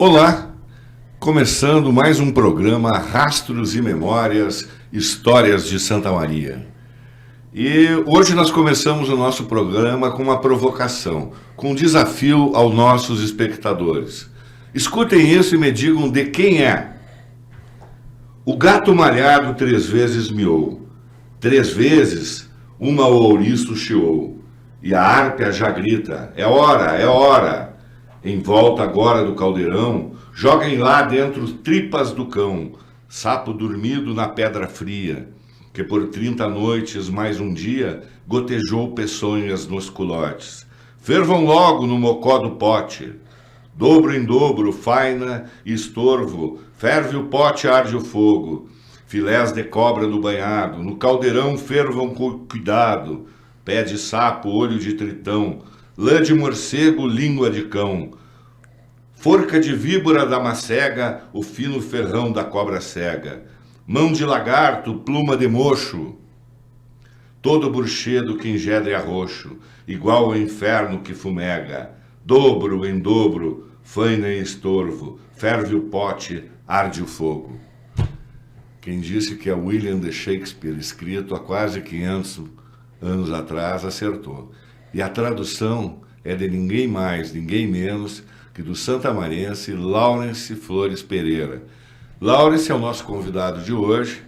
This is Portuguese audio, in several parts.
Olá, começando mais um programa Rastros e Memórias, Histórias de Santa Maria. E hoje nós começamos o nosso programa com uma provocação, com um desafio aos nossos espectadores. Escutem isso e me digam de quem é. O gato malhado 3 vezes miou, 3 vezes uma ouriço chiou, e a árpia já grita, é hora, é hora. Em volta agora do caldeirão, joguem lá dentro tripas do cão, sapo dormido na pedra fria, que por 30 noites mais um dia gotejou peçonhas nos culotes. Fervam logo no mocó do pote, dobro em dobro, faina e estorvo, ferve o pote, arde o fogo, filés de cobra no banhado, no caldeirão fervam com cuidado, pé de sapo, olho de tritão, lã de morcego, língua de cão, forca de víbora da macega, o fino ferrão da cobra cega, mão de lagarto, pluma de mocho, todo burchedo que engedre a roxo, igual ao inferno que fumega, dobro em dobro, faina e estorvo, ferve o pote, arde o fogo. Quem disse que é William de Shakespeare, escrito há quase 500 anos atrás, acertou. E a tradução é de ninguém mais, ninguém menos que do santamarense Laurence Flores Pereira. Laurence é o nosso convidado de hoje,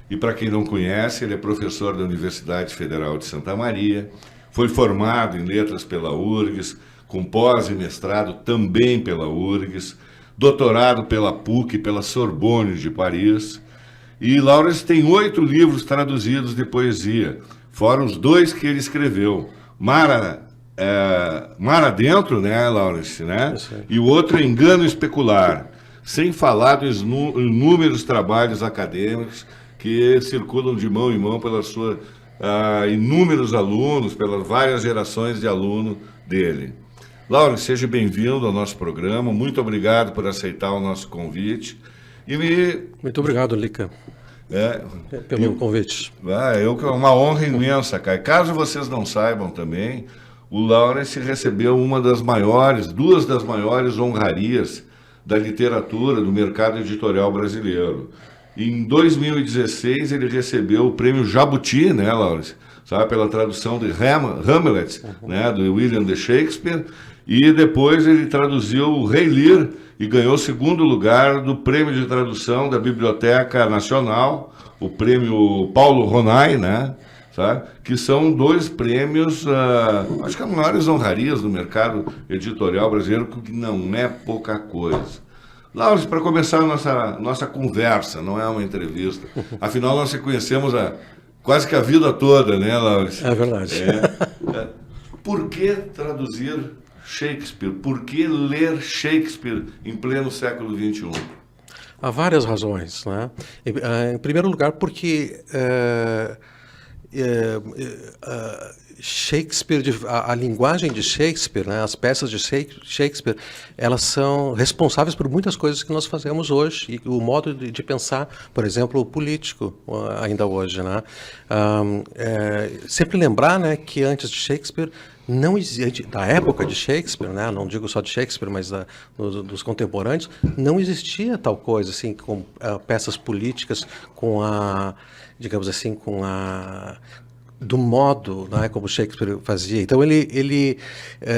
e para quem não conhece, ele é professor da Universidade Federal de Santa Maria, foi formado em letras pela URGS, com pós e mestrado também pela URGS, doutorado pela PUC e pela Sorbonne de Paris, e Laurence tem 8 livros traduzidos de poesia, fora os 2 que ele escreveu, Mar Adentro, né, Laurence, né? E o outro é Engano Especular, sem falar dos inúmeros trabalhos acadêmicos que circulam de mão em mão pelas suas inúmeros alunos, pelas várias gerações de aluno dele. Laurence, seja bem-vindo ao nosso programa, muito obrigado por aceitar o nosso convite. Muito obrigado, Lica, pelo convite. É uma honra imensa, Caio. Caso vocês não saibam também, o Laurence recebeu duas das maiores honrarias da literatura, do mercado editorial brasileiro. Em 2016, ele recebeu o prêmio Jabuti, né, Laurence? Sabe, pela tradução de Hamlet, né, do William de Shakespeare, e depois ele traduziu o Rei Lear e ganhou o 2º lugar do prêmio de tradução da Biblioteca Nacional, o prêmio Paulo Ronay, né? Sabe? Que são 2 prêmios, acho que as maiores honrarias do mercado editorial brasileiro, que não é pouca coisa. Laurence, para começar a nossa conversa, não é uma entrevista, afinal nós se conhecemos quase que a vida toda, né, Laurence? É verdade. Por que traduzir Shakespeare? Por que ler Shakespeare em pleno século XXI? Há várias razões, né? Em primeiro lugar, porque Shakespeare, a linguagem de Shakespeare, né, as peças de Shakespeare, elas são responsáveis por muitas coisas que nós fazemos hoje, e o modo de pensar, por exemplo, o político ainda hoje, né? Sempre lembrar, né, que antes de Shakespeare não existe, da época de Shakespeare, né, não digo só de Shakespeare, mas dos contemporâneos, não existia tal coisa assim, com peças políticas, digamos assim, do modo, né, como Shakespeare fazia. Então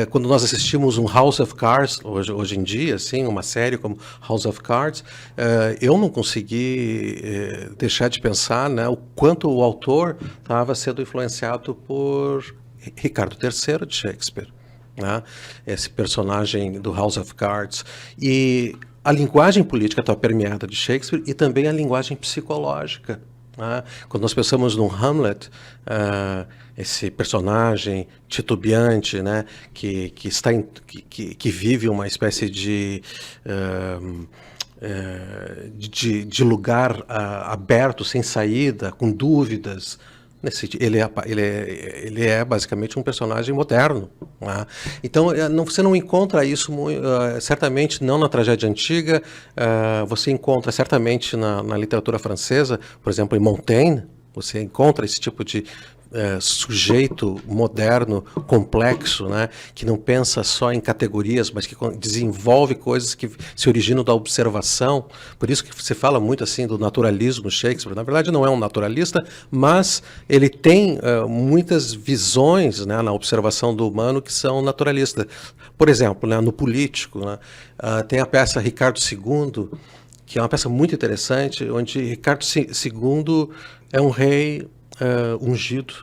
quando nós assistimos um House of Cards hoje em dia, assim, uma série como House of Cards, eu não consegui deixar de pensar, né, o quanto o autor estava sendo influenciado por Ricardo III de Shakespeare, né, esse personagem do House of Cards. E a linguagem política está permeada de Shakespeare e também a linguagem psicológica. Quando nós pensamos no Hamlet, esse personagem titubeante, né, que vive uma espécie de lugar aberto, sem saída, com dúvidas. Ele é basicamente um personagem moderno, né? Então você não encontra isso certamente não na tragédia antiga. Você encontra certamente na literatura francesa, por exemplo, em Montaigne. Você encontra esse tipo de sujeito moderno, complexo, né, que não pensa só em categorias, mas que desenvolve coisas que se originam da observação. Por isso que se fala muito assim do naturalismo Shakespeare. Na verdade não é um naturalista, mas ele tem muitas visões, né, na observação do humano que são naturalistas. Por exemplo, né, no Político, né, tem a peça Ricardo II, que é uma peça muito interessante, onde Ricardo II é um rei ungido,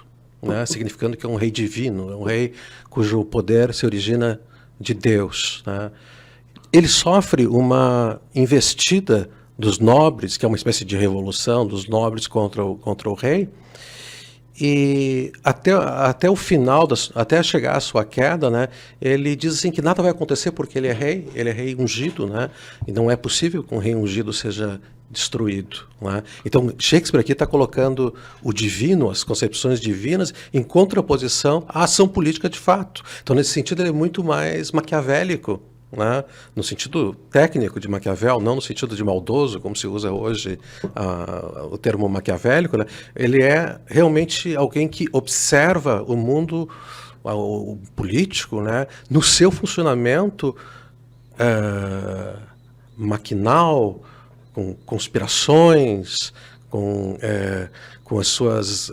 né, significando que é um rei divino, é um rei cujo poder se origina de Deus, né. Ele sofre uma investida dos nobres, que é uma espécie de revolução dos nobres contra o rei, e até o final, até chegar à sua queda, né, ele diz assim que nada vai acontecer porque ele é rei ungido, né, e não é possível que um rei ungido seja destruído, né? Então Shakespeare aqui está colocando o divino, as concepções divinas, em contraposição à ação política de fato. Então nesse sentido ele é muito mais maquiavélico, né? No sentido técnico de Maquiavel, não no sentido de maldoso, como se usa hoje o termo maquiavélico, né? Ele é realmente alguém que observa o mundo o político, né, no seu funcionamento maquinal, com conspirações, com as suas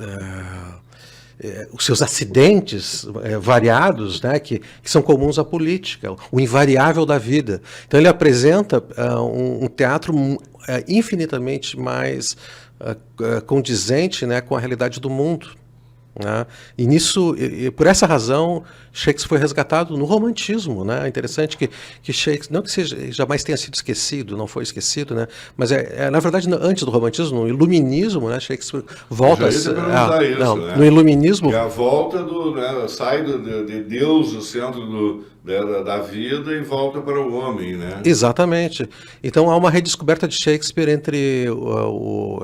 os seus acidentes variados, né, que são comuns à política, o invariável da vida. Então ele apresenta um teatro infinitamente mais condizente, né, com a realidade do mundo, né? E nisso, por essa razão, Shakespeare foi resgatado no romantismo, né? É interessante que Shakespeare, não que jamais tenha sido esquecido, não foi esquecido, né? Mas na verdade, antes do romantismo, no iluminismo, né, Shakespeare volta no iluminismo, que é a volta né, sai de Deus, o centro da vida, e volta para o homem, né? Exatamente. Então há uma redescoberta de Shakespeare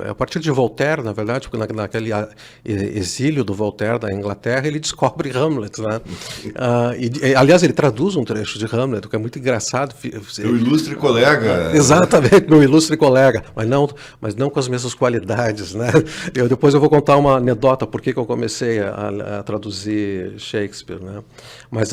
a partir de Voltaire, na verdade, porque naquele exílio do Voltaire da Inglaterra, ele descobre Hamlet, né? Aliás, ele traduz um trecho de Hamlet, que é muito engraçado. Meu ilustre colega. Exatamente, meu ilustre colega, mas não com as mesmas qualidades, né? Depois eu vou contar uma anedota por que eu comecei a traduzir Shakespeare, né? Mas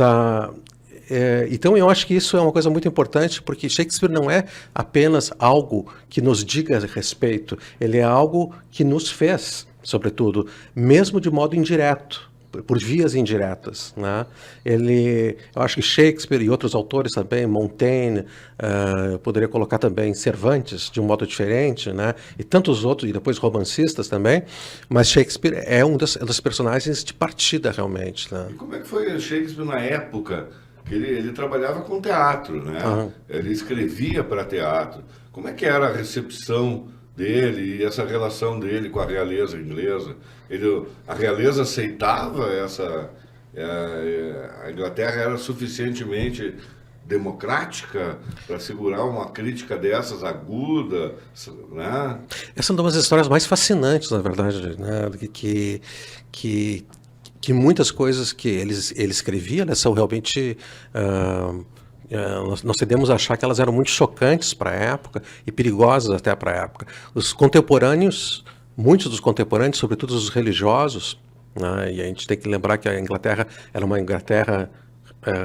então eu acho que isso é uma coisa muito importante, porque Shakespeare não é apenas algo que nos diga respeito, ele é algo que nos fez, sobretudo, mesmo de modo indireto, por vias indiretas, né? Eu acho que Shakespeare e outros autores também, Montaigne, eu poderia colocar também Cervantes de um modo diferente, né? E tantos outros, e depois romancistas também, mas Shakespeare é um das personagens de partida realmente, né? E como é que foi Shakespeare na época? Ele trabalhava com teatro, né? Uhum. Ele escrevia para teatro. Como é que era a recepção dele e essa relação dele com a realeza inglesa? A realeza aceitava a Inglaterra era suficientemente democrática para segurar uma crítica dessas aguda, né? Essa é uma das histórias mais fascinantes, na verdade, né? Que muitas coisas que ele escrevia, né, são realmente nós tendemos a achar que elas eram muito chocantes para a época e perigosas até para a época. Muitos dos contemporâneos, sobretudo os religiosos, né, e a gente tem que lembrar que a Inglaterra era uma Inglaterra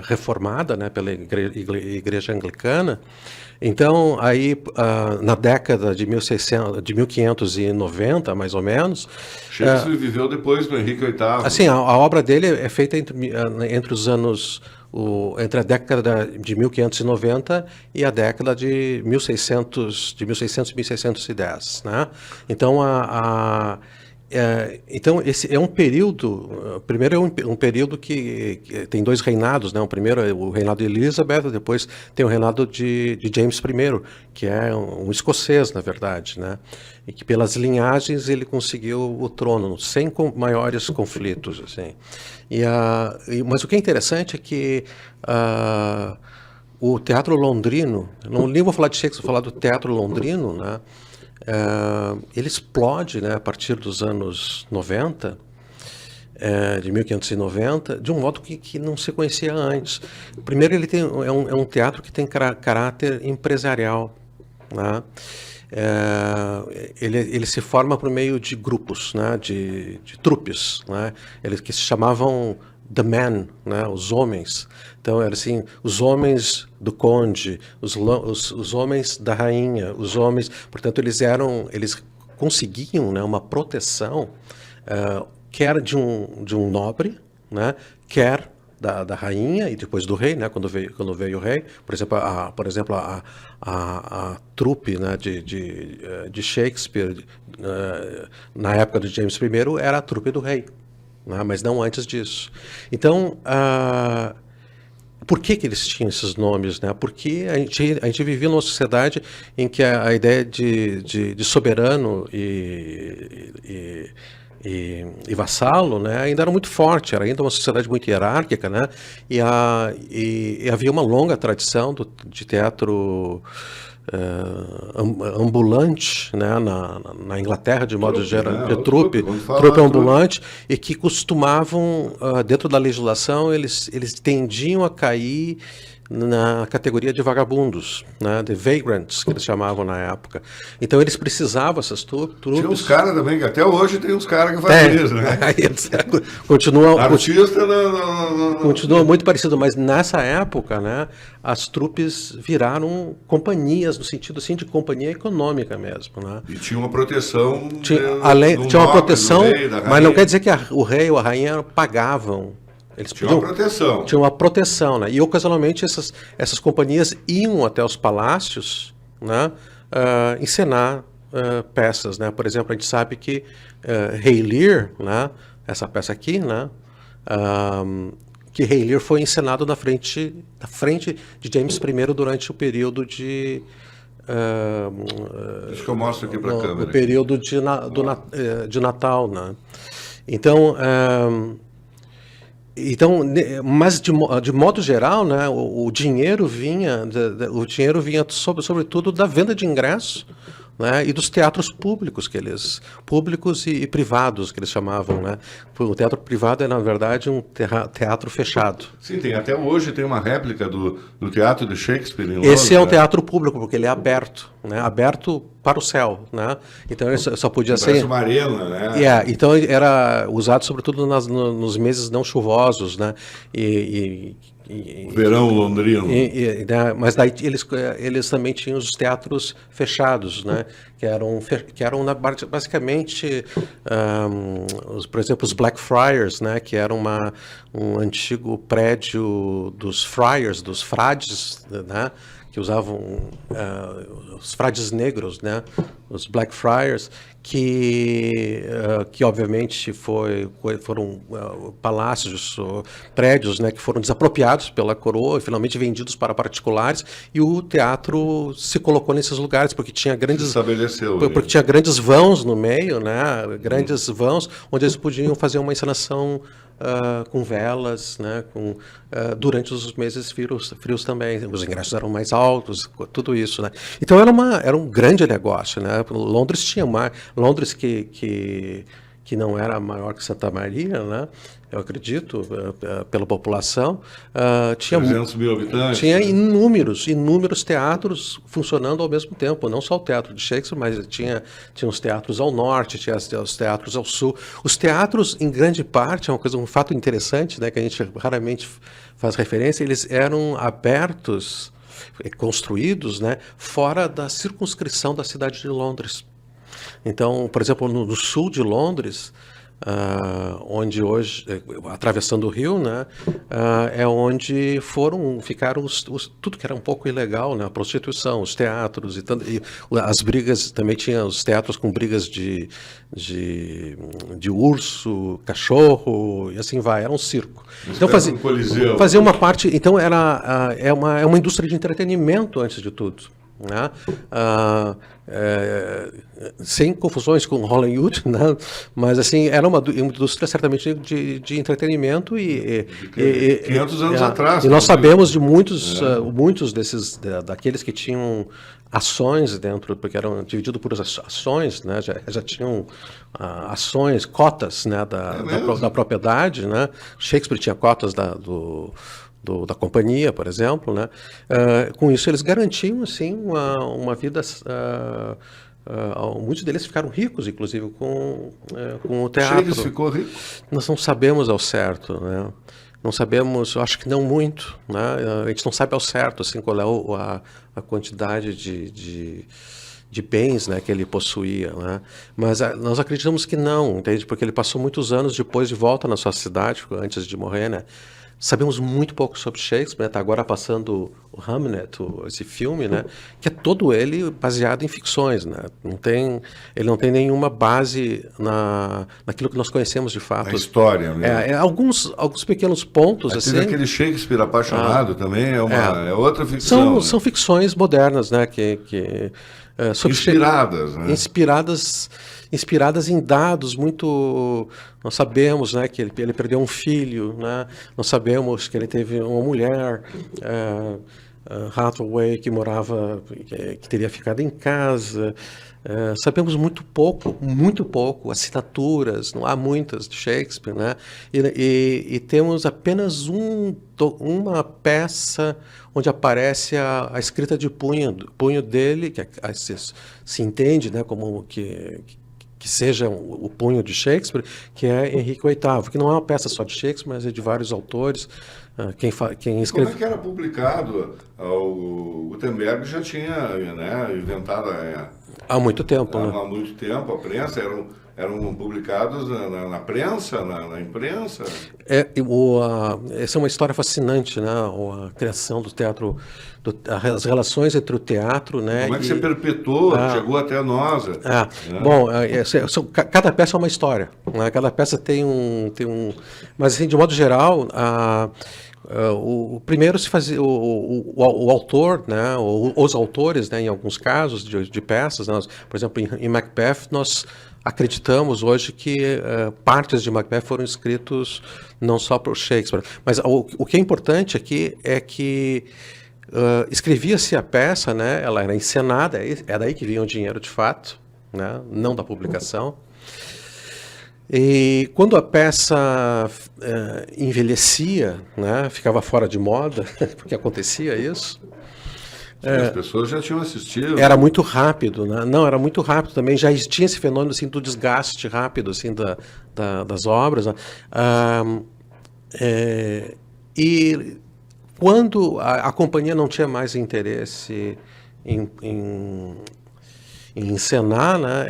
reformada, né, pela igreja anglicana. Então, aí, na década de 1590, mais ou menos... Shakespeare viveu depois do Henrique VIII. Assim, a obra dele é feita entre os anos... entre a década de 1590 e a década de 1600 e 1610, né? Então, então esse é um período, primeiro é um período que tem dois reinados, né? O primeiro é o reinado de Elizabeth, depois tem o reinado de James I, que é um escocês, na verdade, né? E que pelas linhagens ele conseguiu o trono, sem maiores conflitos, assim. Mas o que é interessante é que o teatro londrino, nem vou falar de Shakespeare, vou falar do teatro londrino, né? Ele explode, né, a partir dos anos 90, de 1590, de um modo que não se conhecia antes. Primeiro, ele é um teatro que tem caráter empresarial, né? ele se forma por meio de grupos, né, de trupes, né, eles que se chamavam The Men, né, os homens. Então, era assim, os homens do conde, os homens da rainha, os homens... Portanto, eles conseguiam, né, uma proteção, quer de um nobre, né, quer da rainha e depois do rei, né, quando veio o rei. Por exemplo, a trupe, né, de Shakespeare, na época de James I, era a trupe do rei, né, mas não antes disso. Então, por que eles tinham esses nomes, né? Porque a gente vivia numa sociedade em que a ideia de soberano e vassalo, né, ainda era muito forte, era ainda uma sociedade muito hierárquica, né, e havia uma longa tradição de teatro ambulante, né, na Inglaterra, de modo geral, de trupe ambulante, e que costumavam, dentro da legislação, eles tendiam a cair na categoria de vagabundos, né, de vagrants, que eles chamavam na época. Então eles precisavam, essas trupes... Tinha uns caras também, que até hoje tem uns caras que fazem isso, né? Continua muito parecido, mas nessa época, né, as trupes viraram companhias, no sentido assim, de companhia econômica mesmo, né? E tinha uma proteção... Tinha uma proteção, mas não quer dizer que o rei ou a rainha pagavam. Eles tinha uma proteção. Tinha uma proteção, né? E ocasionalmente essas companhias iam até os palácios, né, encenar peças, né? Por exemplo, a gente sabe que Rei Lear, né, essa peça aqui, né, que Rei Lear foi encenado na frente de James I durante o período de... Acho que eu mostro aqui para a câmera. O período de Natal, né? Então, mas de modo geral, né, o dinheiro vinha sobretudo da venda de ingressos, né, e dos teatros públicos públicos e privados que eles chamavam, né. O teatro privado é na verdade um teatro fechado. Sim, até hoje tem uma réplica do teatro de Shakespeare em Londres. Esse é um teatro público porque ele é aberto, né, aberto para o céu, né. Então ele só podia ser... Parece uma arena, né? Então era usado sobretudo nos meses não chuvosos, né. Verão londrino. Né, mas daí eles também tinham os teatros fechados, né, que eram basicamente, por exemplo, os Blackfriars, né, que era um antigo prédio dos friars, dos frades, né, que usavam os frades negros, né, os Blackfriars, que obviamente foram palácios, prédios, né, que foram desapropriados pela coroa e finalmente vendidos para particulares, e o teatro se colocou nesses lugares porque tinha grandes vãos no meio, né, grandes vãos onde eles podiam fazer uma encenação com velas, né, durante os meses frios também. Os ingressos eram mais altos, tudo isso, né. Então era um grande negócio, né. Londres tinha Londres que não era maior que Santa Maria, né, eu acredito, pela população, tinha 300 mil habitantes. Tinha inúmeros teatros funcionando ao mesmo tempo, não só o teatro de Shakespeare, mas tinha os teatros ao norte, tinha os teatros ao sul. Os teatros, em grande parte, um fato interessante, né, que a gente raramente faz referência, eles eram abertos, construídos, né, fora da circunscrição da cidade de Londres. Então, por exemplo, no sul de Londres, onde hoje, atravessando o rio, né, é onde ficaram tudo que era um pouco ilegal, né, a prostituição, os teatros e as brigas, também tinha os teatros com brigas de urso, cachorro e assim vai, era um circo. Então fazia uma parte, então é uma indústria de entretenimento antes de tudo. Né? Sem confusões com Hollywood, né? Mas assim, era uma indústria certamente de entretenimento e 500 anos atrás. E nós sabemos de muitos daqueles que tinham ações dentro, porque eram divididos por ações, né? Já tinham ações, cotas, né? da propriedade, né? Shakespeare tinha cotas da companhia, por exemplo, né? Com isso eles garantiam assim uma vida. Muitos deles ficaram ricos, inclusive, com o teatro. Shakespeare ficou rico? Nós não sabemos ao certo, né? Não sabemos, eu acho que não muito, né? A gente não sabe ao certo assim, qual é a quantidade de bens, né, que ele possuía, né? Mas nós acreditamos que não, entende? Porque ele passou muitos anos depois de volta na sua cidade, antes de morrer, né? Sabemos muito pouco sobre Shakespeare, está agora passando o Hamlet, esse filme, né, que é todo ele baseado em ficções, né? Ele não tem nenhuma base naquilo que nós conhecemos de fato. A história, né? Alguns pequenos pontos assim. Teve aquele Shakespeare apaixonado também, é outra ficção. São ficções modernas, né, inspiradas, né? Inspiradas em dados muito. Nós sabemos, né, que ele perdeu um filho, né? Nós sabemos que ele teve uma mulher, Hathaway, que teria ficado em casa. Sabemos muito pouco, assinaturas, não há muitas de Shakespeare, né? E temos apenas uma peça onde aparece a escrita de punho dele, que se entende, né, como que seja o punho de Shakespeare, que é Henrique VIII, que não é uma peça só de Shakespeare, mas é de vários autores. Quem escreve... Como é que era publicado? O Gutenberg já tinha, né, inventado há muito tempo, né? Há muito tempo, a prensa eram publicados na prensa, na imprensa. Essa é uma história fascinante, né? A criação do teatro, as relações entre o teatro, né? Como é que você perpetuou, chegou até nós? Né? Bom, cada peça é uma história, né? Cada peça tem um... Mas, assim, de modo geral, o primeiro se fazia o autor, né, os autores, né, em alguns casos de peças, nós, por exemplo, em Macbeth, nós acreditamos hoje que partes de Macbeth foram escritos não só por Shakespeare, mas o que é importante aqui é que escrevia-se a peça, né, ela era encenada, é daí que vinha o dinheiro de fato, né, não da publicação. E quando a peça envelhecia, né, ficava fora de moda, porque acontecia isso. As pessoas já tinham assistido. Era muito rápido, né? Não, era muito rápido também. Já tinha esse fenômeno assim, do desgaste rápido assim, das obras. Né? E quando a companhia não tinha mais interesse em encenar, né,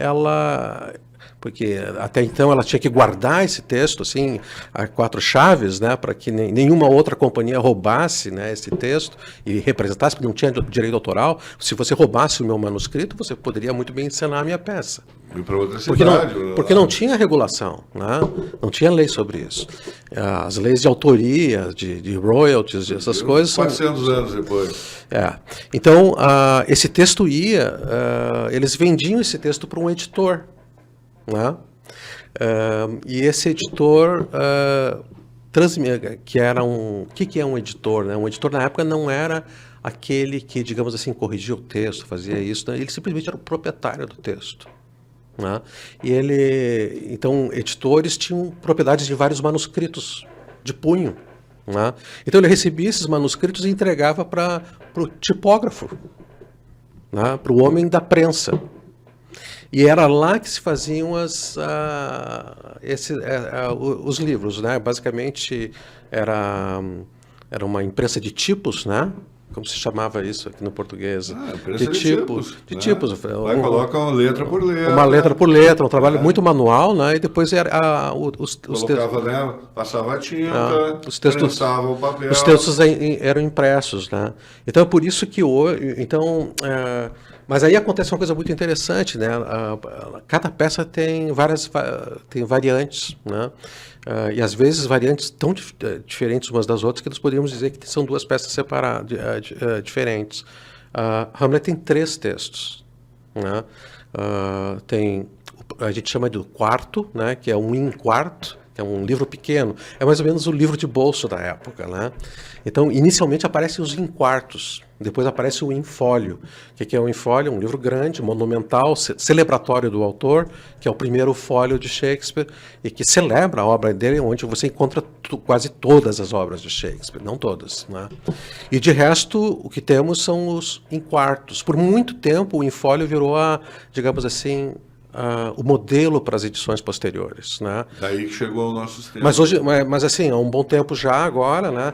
porque até então ela tinha que guardar esse texto assim a 4 chaves, né, para que nenhuma outra companhia roubasse, né, esse texto e representasse, porque não tinha direito autoral. Se você roubasse o meu manuscrito, você poderia muito bem encenar a minha peça. E para outra cidade. Porque não tinha regulação, né? Não tinha lei sobre isso. As leis de autoria, de royalties, essas coisas... 400 anos depois. Então, esse texto eles vendiam esse texto para um editor. Né? E esse editor que era o que é um editor, né? Um editor na época não era aquele que, digamos assim, corrigia o texto, fazia isso, né? Ele simplesmente era o proprietário do texto, né? E então, editores tinham propriedades de vários manuscritos de punho, né? Então ele recebia esses manuscritos e entregava para o tipógrafo, né? Para o homem da prensa. E era lá que se faziam os livros, né? Basicamente era uma imprensa de tipos, né? Como se chamava isso aqui no português? Imprensa de tipos. De tipos. Lá colocam letra por letra. Uma letra por letra, um trabalho muito manual, né? E depois colocava, né? Passava a tinta, prensava o papel. Os textos eram impressos, né? Então é por isso que hoje... Mas aí acontece uma coisa muito interessante, né? Cada peça tem variantes, né? E às vezes variantes tão diferentes umas das outras que nós poderíamos dizer que são duas peças separadas, diferentes. Hamlet tem 3 textos, né? A gente chama de quarto, né? Que é um in quarto, que é um livro pequeno. É mais ou menos o livro de bolso da época, né? Então, inicialmente aparecem os in quartos Depois aparece o infólio. O que é o infólio? Um livro grande, monumental, celebratório do autor, que é o primeiro fólio de Shakespeare, e que celebra a obra dele, onde você encontra quase todas as obras de Shakespeare, não todas, né? E de resto, o que temos são os inquartos. Por muito tempo, o infólio virou digamos assim, o modelo para as edições posteriores, né? Daí que chegou ao nosso sistema. Mas hoje, mas assim, há um bom tempo já agora, né?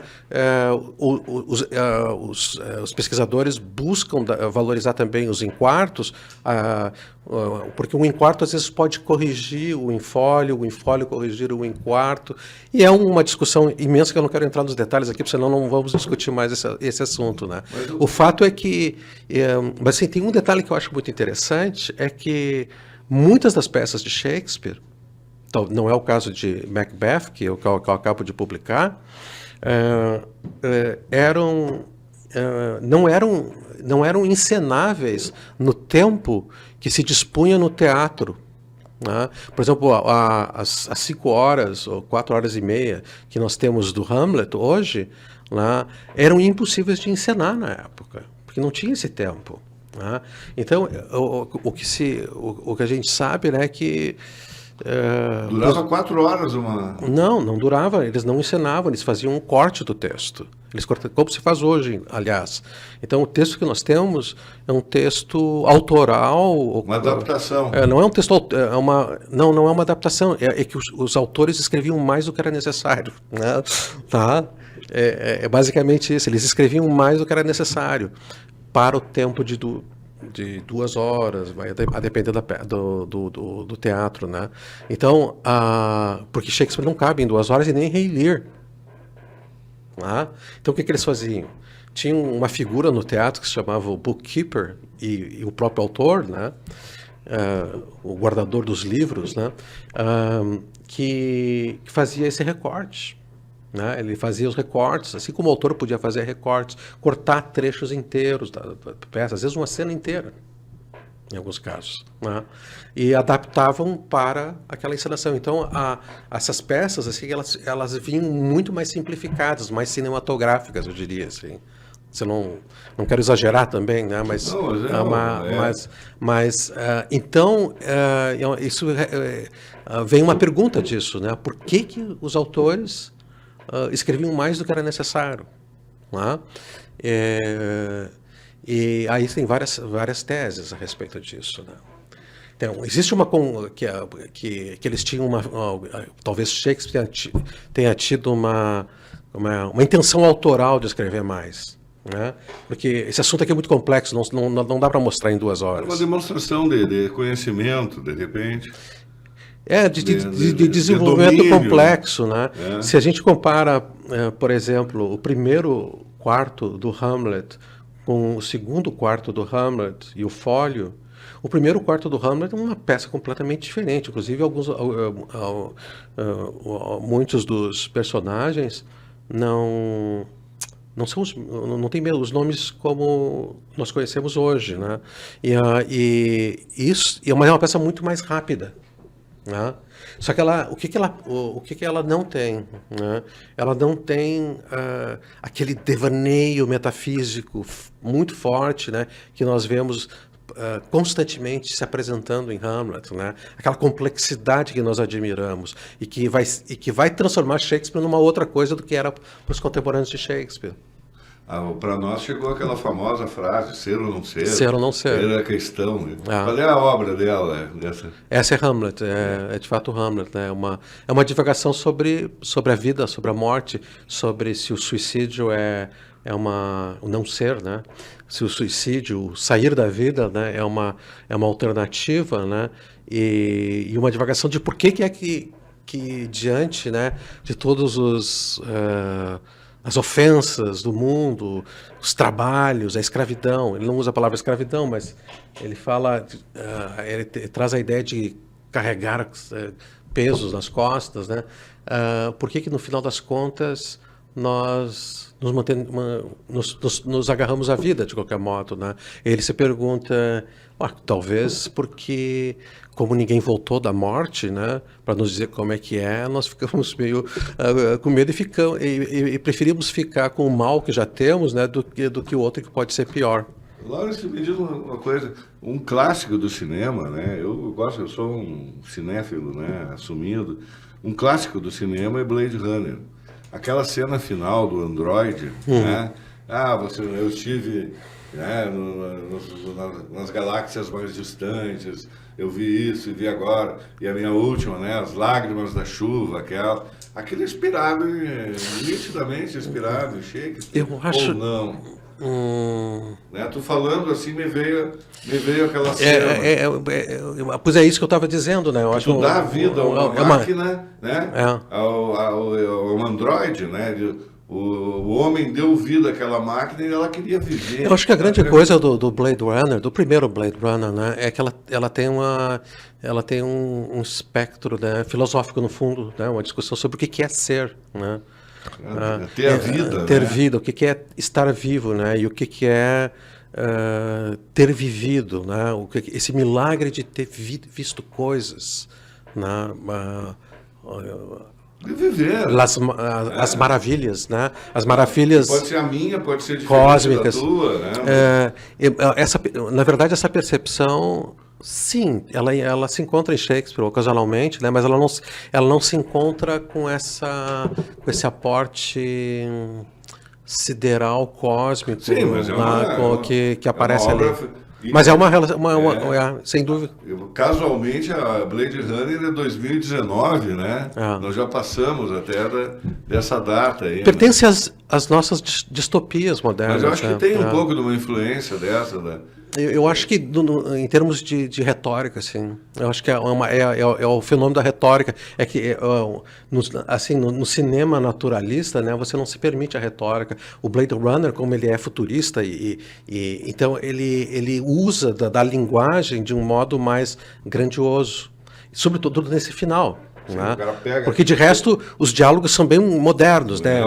Os pesquisadores buscam valorizar também os inquartos, porque um inquarto às vezes pode corrigir o infólio corrigir o inquarto, e é uma discussão imensa que eu não quero entrar nos detalhes aqui, porque senão não vamos discutir mais esse assunto, né? O fato é que, mas assim, tem um detalhe que eu acho muito interessante, é que muitas das peças de Shakespeare, não é o caso de Macbeth, que eu acabo de publicar, não eram encenáveis no tempo que se dispunha no teatro, né? Por exemplo, as 5 horas ou 4 horas e meia que nós temos do Hamlet hoje, né, eram impossíveis de encenar na época, porque não tinha esse tempo, né? Então, o que a gente sabe, né, é que durava 4 horas uma... Não durava, eles não encenavam, eles faziam um corte do texto. Eles cortam, como se faz hoje, aliás. Então, o texto que nós temos é um texto autoral. Uma adaptação. Não é um texto, não é uma adaptação, é que os autores escreviam mais do que era necessário, né? Tá? É basicamente isso, eles escreviam mais do que era necessário para o tempo de 2 horas, vai a depender do teatro, né? Então, porque Shakespeare não cabe em 2 horas e nem Rei Lear. Né? Então, o que eles faziam? Tinha uma figura no teatro que se chamava o bookkeeper e o próprio autor, né? O guardador dos livros, né? Que fazia esse recorte. Né? Ele fazia os recortes, assim como o autor podia fazer recortes, cortar trechos inteiros da peça, às vezes uma cena inteira, em alguns casos, né? E adaptavam para aquela encenação. Então, essas peças, assim, elas vinham muito mais simplificadas, mais cinematográficas, eu diria, assim. Você não quero exagerar também, né? Mas então isso vem uma pergunta disso, né? Por que os autores escreviam mais do que era necessário, né? E aí tem várias teses a respeito disso, né? Então, existe que eles tinham talvez Shakespeare tenha tido uma intenção autoral de escrever mais, né? Porque esse assunto aqui é muito complexo, não dá para mostrar em 2 horas. É uma demonstração de conhecimento, de repente. De desenvolvimento complexo, né? Se a gente compara, por exemplo, o primeiro quarto do Hamlet com o segundo quarto do Hamlet e o fólio, o primeiro quarto do Hamlet é uma peça completamente diferente. Inclusive, muitos dos personagens não tem os nomes como nós conhecemos hoje, né? Isso é uma peça muito mais rápida. Né? Só que o que ela não tem, né? Ela não tem aquele devaneio metafísico muito forte, né? Que nós vemos constantemente se apresentando em Hamlet, né? Aquela complexidade que nós admiramos e que vai transformar Shakespeare numa outra coisa do que era para os contemporâneos de Shakespeare. Para nós chegou aquela famosa frase, ser ou não ser. Ser ou não ser. Era a questão. Né? Qual é a obra dela? Essa é Hamlet, é de fato Hamlet. Né? É uma divagação sobre a vida, sobre a morte, sobre se o suicídio é o não ser, né? Se o suicídio, o sair da vida, né, é uma alternativa, né? E uma divagação de por que é que diante, né, de todos as ofensas do mundo, os trabalhos, a escravidão. Ele não usa a palavra escravidão, mas ele fala, ele traz a ideia de carregar pesos nas costas, né? Por que no final das contas nós nos agarramos à vida, de qualquer modo, né? Ele se pergunta, talvez porque, como ninguém voltou da morte, né, para nos dizer como é que é, nós ficamos meio com medo e preferimos ficar com o mal que já temos, né, do que o outro que pode ser pior. Laurence, me diz uma coisa, um clássico do cinema, né? Eu sou um cinéfilo, né, assumido. Um clássico do cinema é Blade Runner. Aquela cena final do androide, né? Eu estive, né, nas galáxias mais distantes, eu vi isso e vi agora. E a minha última, né, As Lágrimas da Chuva, aquele inspirado, nitidamente inspirado em Shakespeare, Eu acho... ou não? Né? Tu falando assim, me veio aquela cena. Pois é isso que eu estava dizendo, né? Eu acho tu dá vida a uma máquina, né? Ao androide, né? O homem deu vida àquela máquina e ela queria viver. Eu acho que a grande coisa do Blade Runner, do primeiro Blade Runner, né, é que ela tem um espectro, né, filosófico no fundo, né, uma discussão sobre o que é ser, né? Ter a vida, ter né? vida, o que é estar vivo, né? E o que é ter vivido, né? Esse milagre de ter visto coisas, né? De viver. As maravilhas, né? As maravilhas. Pode ser a minha, pode ser diferente cósmicas. Da tua, né? Na verdade, essa percepção, sim, ela se encontra em Shakespeare ocasionalmente, né? Mas ela não se encontra com esse aporte sideral, cósmico, sim, mas que aparece ali. E mas é uma relação, sem dúvida. Casualmente, a Blade Runner é 2019, né? Nós já passamos até dessa data aí. Pertence às nossas distopias modernas. Mas eu acho que tem um pouco de uma influência dessa. Eu acho que, em termos de retórica, assim, eu acho que é o fenômeno da retórica. É que, no cinema naturalista, né, você não se permite a retórica. O Blade Runner, como ele é futurista, então ele usa da linguagem de um modo mais grandioso, sobretudo nesse final. Sim, né? O cara pega... Porque, de resto, os diálogos são bem modernos. Né?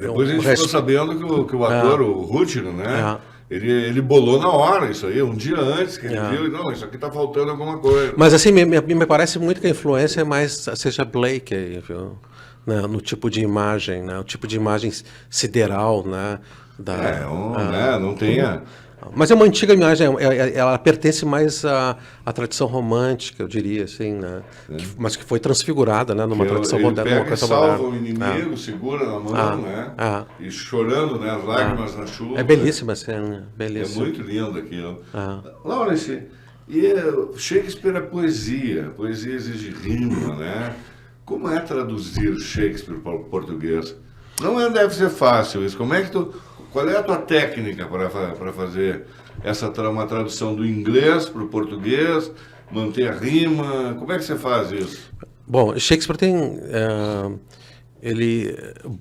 Depois a gente ficou sabendo que o ator, o Rútilo, né? Ele bolou na hora isso aí, um dia antes que ele viu, não, isso aqui tá faltando alguma coisa. Mas assim, me parece muito que a influência seja Blake aí, viu? Né? No tipo de imagem, né? O tipo de imagem sideral, né? Não tenha... Mas é uma antiga imagem, ela pertence mais à tradição romântica, eu diria, assim, né? Mas que foi transfigurada, né? Numa tradição moderna. Ele pega e salva o inimigo, segura na mão, né? E chorando, né? As lágrimas na chuva. É belíssima a cena, belíssima. É muito lindo aquilo. Laurence, e Shakespeare é poesia exige rima, né? Como é traduzir Shakespeare para o português? Não deve ser fácil isso. Qual é a tua técnica para fazer uma tradução do inglês para o português, manter a rima? Como é que você faz isso? Bom, Shakespeare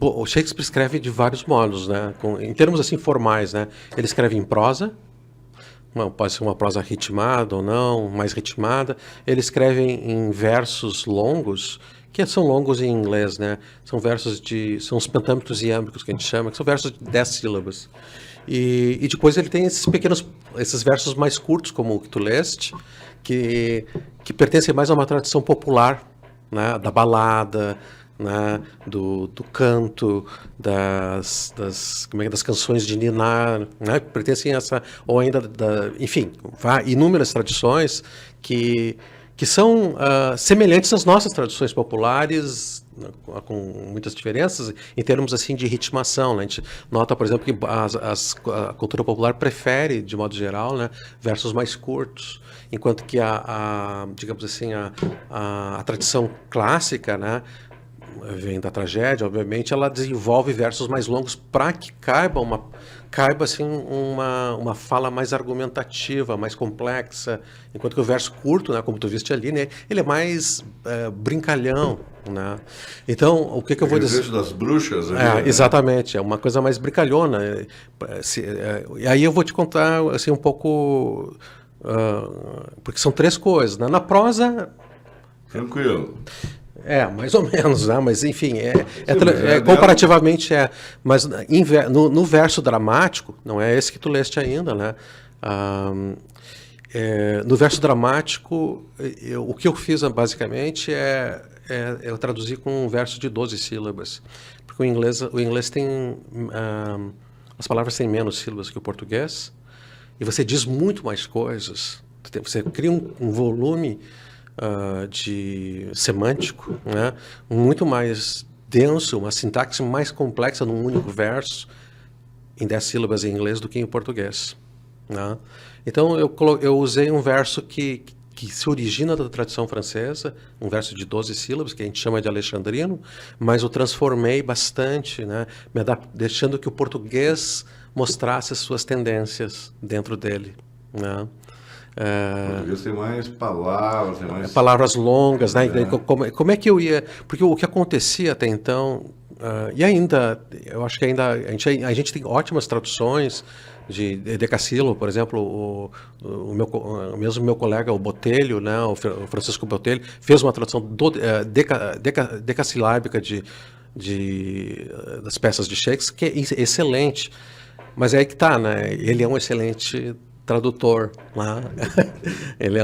o Shakespeare escreve de vários modos, né? Em termos assim formais, né? Ele escreve em prosa, pode ser uma prosa ritmada ou não, mais ritmada. Ele escreve em versos longos, que são longos em inglês, né? São os pentâmetros iâmbicos que a gente chama, que são versos de 10 sílabas. E depois ele tem esses versos mais curtos, como o que tu leste, que pertencem mais a uma tradição popular, né? Da balada, né? Do canto, das canções de ninar, né? Pertencem a essa, ou ainda, enfim, inúmeras tradições que são semelhantes às nossas tradições populares, com muitas diferenças em termos assim de ritmação, né? A gente nota, por exemplo, que a cultura popular prefere, de modo geral, né, versos mais curtos, enquanto que digamos assim, a tradição clássica, né, vem da tragédia, obviamente, ela desenvolve versos mais longos para que caiba assim, uma fala mais argumentativa, mais complexa, enquanto que o verso curto, né, como tu viste ali, né, ele é mais brincalhão, né? Então, o que eu vou dizer? Das bruxas. Ali, exatamente, é uma coisa mais brincalhona. E aí eu vou te contar assim um pouco, porque são três coisas, né? Na prosa, tranquilo. Mais ou menos, né? Mas enfim, Sim, comparativamente Mas no verso dramático, não é esse que tu leste ainda, né? No verso dramático, o que eu fiz basicamente eu traduzi com um verso de 12 sílabas. Porque o inglês tem... as palavras têm menos sílabas que o português, e você diz muito mais coisas. Você cria um volume de semântico, né, muito mais denso, uma sintaxe mais complexa num único verso, em 10 sílabas em inglês, do que em português. Né? Então, eu usei um verso que se origina da tradição francesa, um verso de 12 sílabas, que a gente chama de alexandrino, mas o transformei bastante, né, deixando que o português mostrasse as suas tendências dentro dele. Né? O português tem mais palavras, tem mais... Palavras longas, né? Como é que eu ia... Porque o que acontecia até então, e ainda, eu acho que ainda a gente tem ótimas traduções de decassílabo, por exemplo, mesmo meu colega, o Botelho, né, o Francisco Botelho, fez uma tradução decassilábica das peças de Shakespeare, que é excelente. Mas é aí que está, né? Ele é um excelente tradutor. Né? Ele é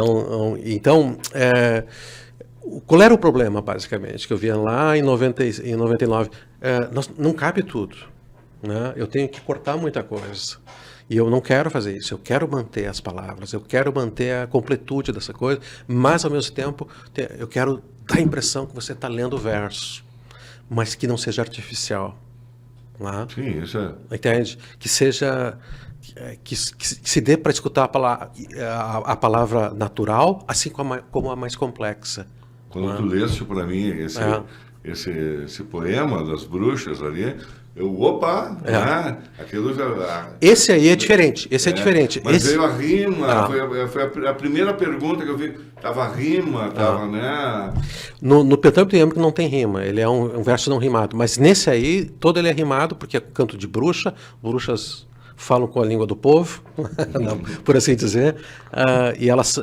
então, qual era o problema, basicamente, que eu via lá em 99? Não cabe tudo. Né? Eu tenho que cortar muita coisa. E eu não quero fazer isso. Eu quero manter as palavras, eu quero manter a completude dessa coisa, mas, ao mesmo tempo, eu quero dar a impressão que você está lendo o verso, mas que não seja artificial. Né? Sim, isso é... Entende? Que seja... Que se dê para escutar a palavra natural, assim como a mais complexa. Quando tu leste para mim esse poema das bruxas ali, né? Aquilo já... Esse aí é diferente, esse é diferente. Mas veio a rima, foi a primeira pergunta que eu vi, tava a rima, né? No Pentâmetro Iâmbico não tem rima, ele é um verso não rimado, mas nesse aí, todo ele é rimado, porque é canto de bruxa, bruxas falam com a língua do povo, por assim dizer, e elas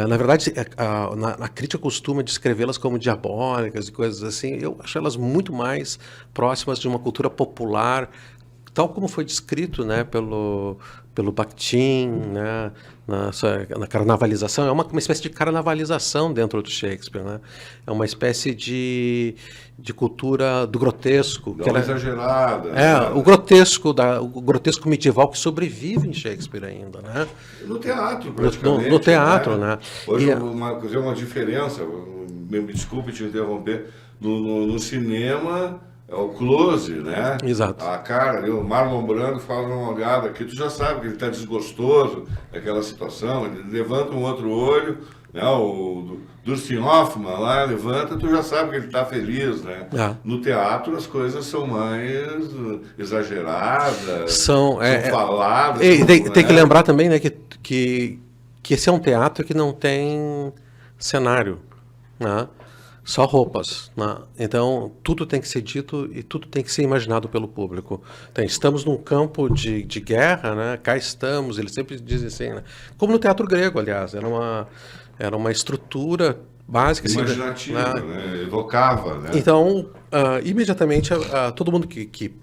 na verdade, a crítica costuma descrevê-las como diabólicas e coisas assim. Eu acho elas muito mais próximas de uma cultura popular, tal como foi descrito, né, pelo Bakhtin, né, na carnavalização. É uma espécie de carnavalização dentro do Shakespeare, né? É uma espécie de cultura do grotesco. Exagerada. O grotesco medieval que sobrevive em Shakespeare ainda, né? No teatro, praticamente. No teatro, né? Hoje, uma diferença, me desculpe te interromper, no cinema... É o close, né? Exato. A cara ali, o Marlon Brando fala uma olhada aqui, tu já sabe que ele está desgostoso daquela situação, ele levanta um outro olho, né? O Dustin Hoffman lá levanta, tu já sabe que ele está feliz, né? No teatro as coisas são mais exageradas, são faladas. Tem que lembrar também, né, que esse é um teatro que não tem cenário, né? Só roupas, né? Então, tudo tem que ser dito e tudo tem que ser imaginado pelo público. Então, estamos num campo de guerra, né? Cá estamos, eles sempre dizem assim, né? Como no teatro grego, aliás, era uma estrutura básica. Imaginativa, assim, né? Evocava, né? Então, imediatamente, todo mundo que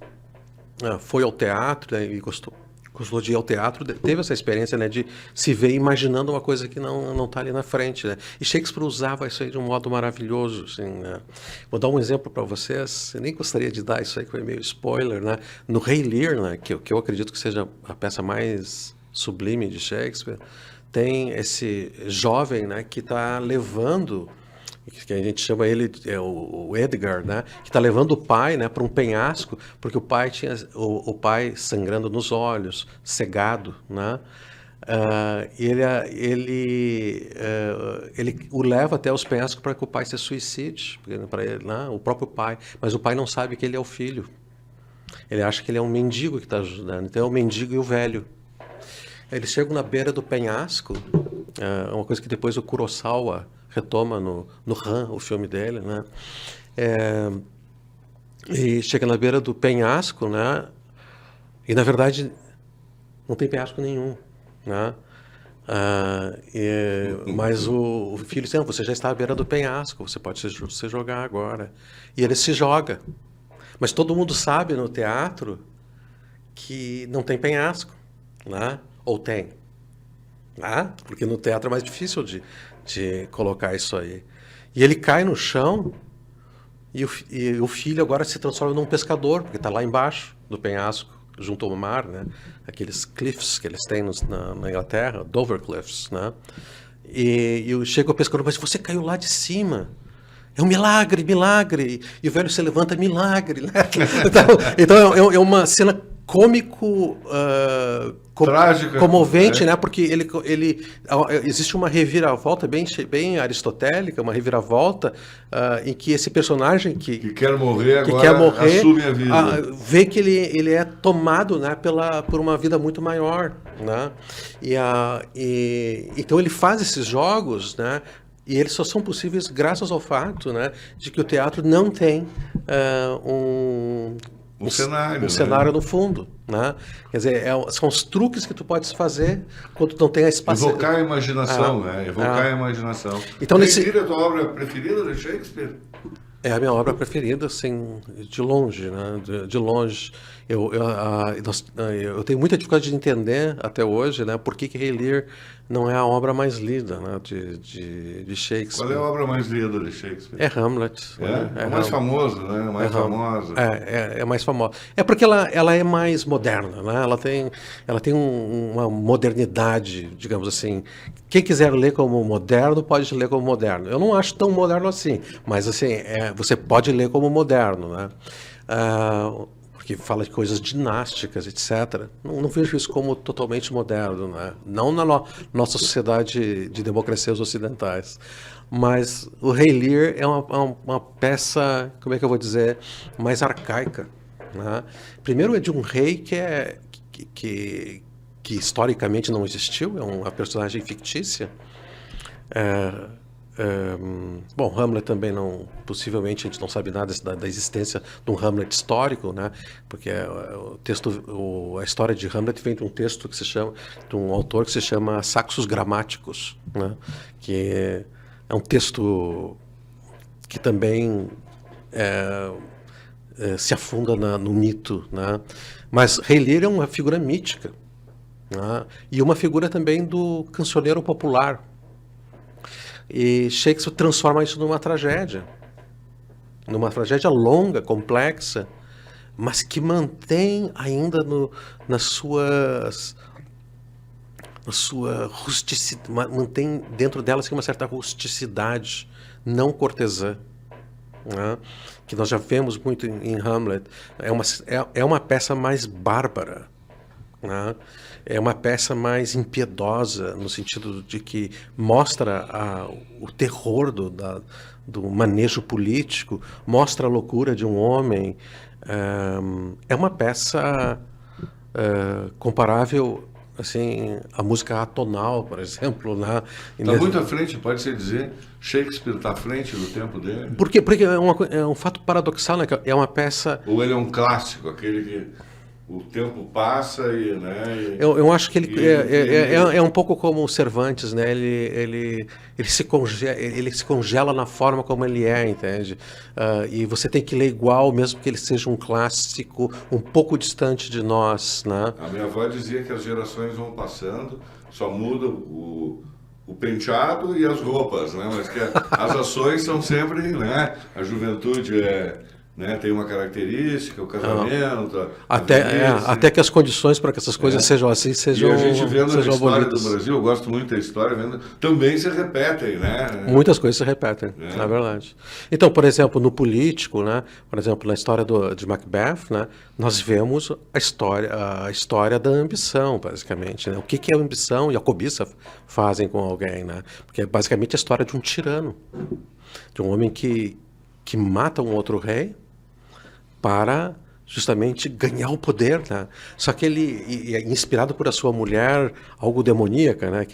foi ao teatro, né, e gostou de ir ao teatro, teve essa experiência, né, de se ver imaginando uma coisa que não está ali na frente, né? E Shakespeare usava isso aí de um modo maravilhoso, assim, né? Vou dar um exemplo para vocês, eu nem gostaria de dar isso aí, que foi meio spoiler, né? No Rei Lear, né, que eu acredito que seja a peça mais sublime de Shakespeare, tem esse jovem, né, que está levando, que a gente chama ele, o Edgar, né, que está levando o pai, né, para um penhasco, porque o pai tinha o pai sangrando nos olhos, cegado, né, e ele o leva até os penhascos para que o pai se suicide, para ele, né, o próprio pai, mas o pai não sabe que ele é o filho, ele acha que ele é um mendigo que está ajudando, então é o mendigo e o velho. Eles chegam na beira do penhasco, uma coisa que depois o Kurosawa retoma no Han, o filme dele, né? E chega na beira do penhasco, né? E na verdade não tem penhasco nenhum, né? Mas o filho diz, não, você já está à beira do penhasco, você pode se jogar agora. E ele se joga. Mas todo mundo sabe no teatro que não tem penhasco, né? Ou tem, né? Porque no teatro é mais difícil de colocar isso aí. E ele cai no chão e o filho agora se transforma num pescador, porque está lá embaixo do penhasco, junto ao mar, né? Aqueles cliffs que eles têm na Inglaterra, Dover Cliffs, né? E chega o pescador, mas você caiu lá de cima. É um milagre, milagre. E o velho se levanta, milagre. Né? Então é uma cena cômico, trágica, comovente, né? Porque existe uma reviravolta bem aristotélica, uma reviravolta em que esse personagem que quer morrer agora assume a vida. Vê que ele é tomado, né, por uma vida muito maior, né? Então ele faz esses jogos, né? E eles só são possíveis graças ao fato, né, de que o teatro não tem um cenário no fundo, né? Quer dizer, são os truques que tu podes fazer quando tu não tem a espaço. Evocar a imaginação, né? Evocar a imaginação. Então, Shakespeare é a tua obra preferida de Shakespeare? É a minha obra preferida, assim, de longe, né? De longe. Eu tenho muita dificuldade de entender até hoje, né, por que Rei Lear não é a obra mais lida, né, de Shakespeare. Qual é a obra mais lida de Shakespeare? É Hamlet. É mais famoso, né? Mais famosa. É mais famosa. É porque ela é mais moderna, né? Ela tem uma modernidade, digamos assim. Quem quiser ler como moderno, pode ler como moderno. Eu não acho tão moderno assim, mas assim, você pode ler como moderno, né? Porque fala de coisas dinásticas, etc. Não vejo isso como totalmente moderno, né? Não na nossa sociedade de democracias ocidentais. Mas o Rei Lear é uma peça, como é que eu vou dizer, mais arcaica, né? Primeiro é de um rei que historicamente não existiu, é uma personagem fictícia. Bom, Hamlet também não, possivelmente a gente não sabe nada da existência de um Hamlet histórico, né? Porque a história de Hamlet vem de um texto que se chama, de um autor que se chama Saxos Gramáticos, né? Que é um texto que também se afunda no mito, né? Mas Rei Lear é uma figura mítica, né? E uma figura também do cancioneiro popular. E Shakespeare transforma isso numa tragédia longa, complexa, mas que mantém ainda na sua rusticidade, mantém dentro dela assim, uma certa rusticidade não cortesã, né? Que nós já vemos muito em Hamlet. É uma peça mais bárbara, né? É uma peça mais impiedosa, no sentido de que mostra o terror do manejo político, mostra a loucura de um homem. É uma peça comparável assim, à música atonal, por exemplo. Está muito à frente, pode-se dizer. Shakespeare está à frente do tempo dele. Porque é um fato paradoxal, né? É uma peça... Ou ele é um clássico, aquele que... O tempo passa e, né? Eu acho que ele é um pouco como o Cervantes, né? Ele se congela na forma como ele é, entende? E você tem que ler igual, mesmo que ele seja um clássico um pouco distante de nós, né? A minha avó dizia que as gerações vão passando, só muda o penteado e as roupas, né? Mas que as ações são sempre, né? A juventude né, tem uma característica, o casamento... Até que as condições para que essas coisas sejam assim, sejam abolidas. E a gente vendo a história abolidas. do Brasil, eu gosto muito da história, também se repetem, né? Muitas coisas se repetem, é verdade. Então, por exemplo, no político, né, por exemplo, na história de Macbeth, né, nós vemos a história da ambição, basicamente. Né? O que a ambição e a cobiça fazem com alguém, né? Porque é basicamente a história de um tirano, de um homem que mata um outro rei para justamente ganhar o poder, né? Só que ele é inspirado por a sua mulher, algo demoníaca, né?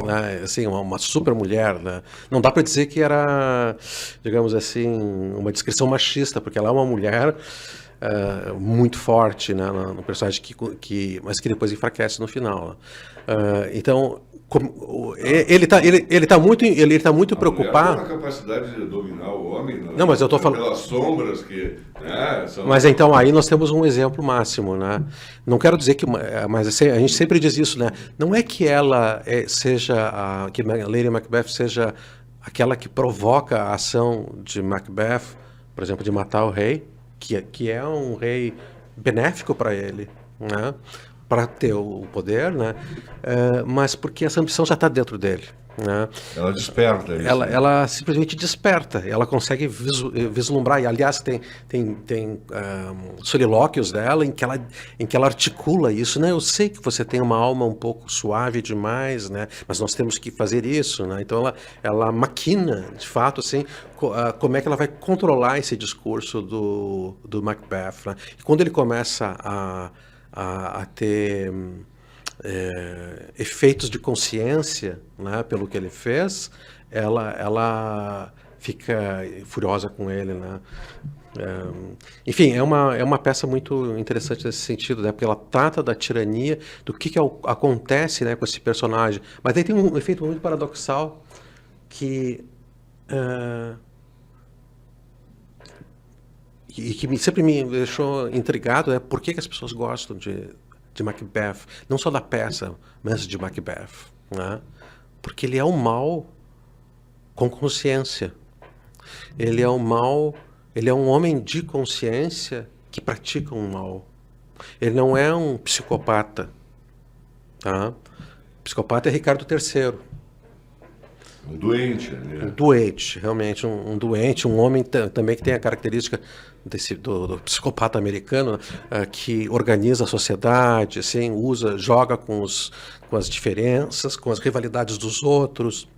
Né? Assim, uma super mulher, né? Não dá para dizer que era, digamos assim, uma descrição machista, porque ela é uma mulher muito forte, né? No personagem mas que depois enfraquece no final. Né? Então, Ele tá muito A mulher preocupado. tem uma capacidade de dominar o homem, Não, mas eu estou falando. pelas sombras que, né, são... Mas então aí nós temos um exemplo máximo, né? Não quero dizer que, mas a gente sempre diz isso, né? Não é que ela que Lady Macbeth seja aquela que provoca a ação de Macbeth, por exemplo, de matar o rei, que é um rei benéfico para ele, né? Para ter o poder, né? Mas porque essa ambição já está dentro dele, né? Ela desperta isso. Ela simplesmente desperta, ela consegue vislumbrar, e aliás tem solilóquios dela em que ela articula isso, né? Eu sei que você tem uma alma um pouco suave demais, né? Mas nós temos que fazer isso, né? Então ela maquina, de fato, assim, como é que ela vai controlar esse discurso do Macbeth, né? E quando ele começa a ter efeitos de consciência, né, pelo que ele fez, ela fica furiosa com ele, né? Enfim, é uma peça muito interessante nesse sentido, né? Porque ela trata da tirania, do que acontece, né, com esse personagem. Mas aí tem um efeito muito paradoxal que sempre me deixou intrigado, é por que as pessoas gostam de Macbeth, não só da peça, mas de Macbeth, né? Porque ele é um mal com consciência. Ele é um homem de consciência que pratica um mal. Ele não é um psicopata, tá? O psicopata é Ricardo III. Um doente, né? Um doente, realmente, um doente, um homem também que tem a característica do psicopata americano, que organiza a sociedade, assim, joga com as diferenças, com as rivalidades dos outros.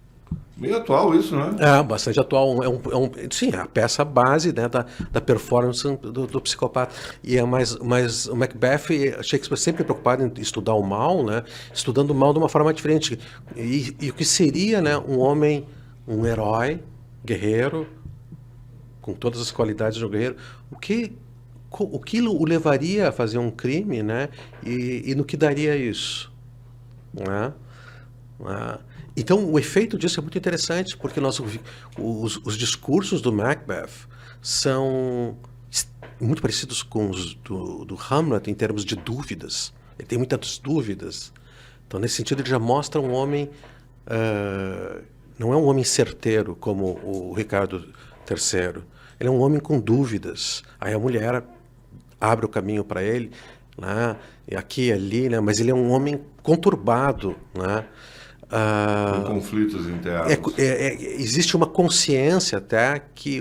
Meio atual isso, né? Bastante atual. Sim, é a peça base, né, da performance do psicopata. Mas o Macbeth, Shakespeare sempre preocupado em estudar o mal, né, estudando o mal de uma forma diferente. E o que seria, né, um homem, um herói, guerreiro, com todas as qualidades de um guerreiro, o que o levaria a fazer um crime, né, e no que daria isso, né? Então, o efeito disso é muito interessante, porque os discursos do Macbeth são muito parecidos com os do Hamlet em termos de dúvidas. Ele tem muitas dúvidas. Então, nesse sentido, ele já mostra um homem... não é um homem certeiro, como o Ricardo III. Ele é um homem com dúvidas. Aí a mulher abre o caminho para ele, né? E aqui e ali, né? Mas ele é um homem conturbado, né? Com conflitos internos. Existe uma consciência até que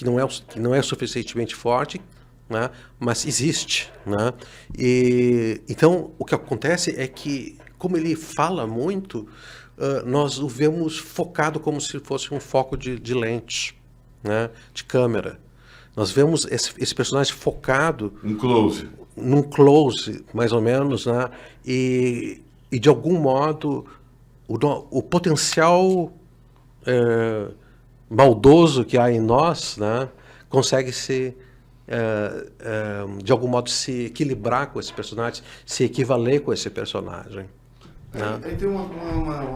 não é suficientemente forte, né? Mas existe, né? E então o que acontece é que, como ele fala muito, nós o vemos focado como se fosse um foco de lente, né? De câmera. Nós vemos esse personagem focado num close, mais ou menos, né? E de algum modo o potencial maldoso que há em nós, né, consegue de algum modo se equilibrar com esse personagem, se equivaler com esse personagem. Né? Aí tem uma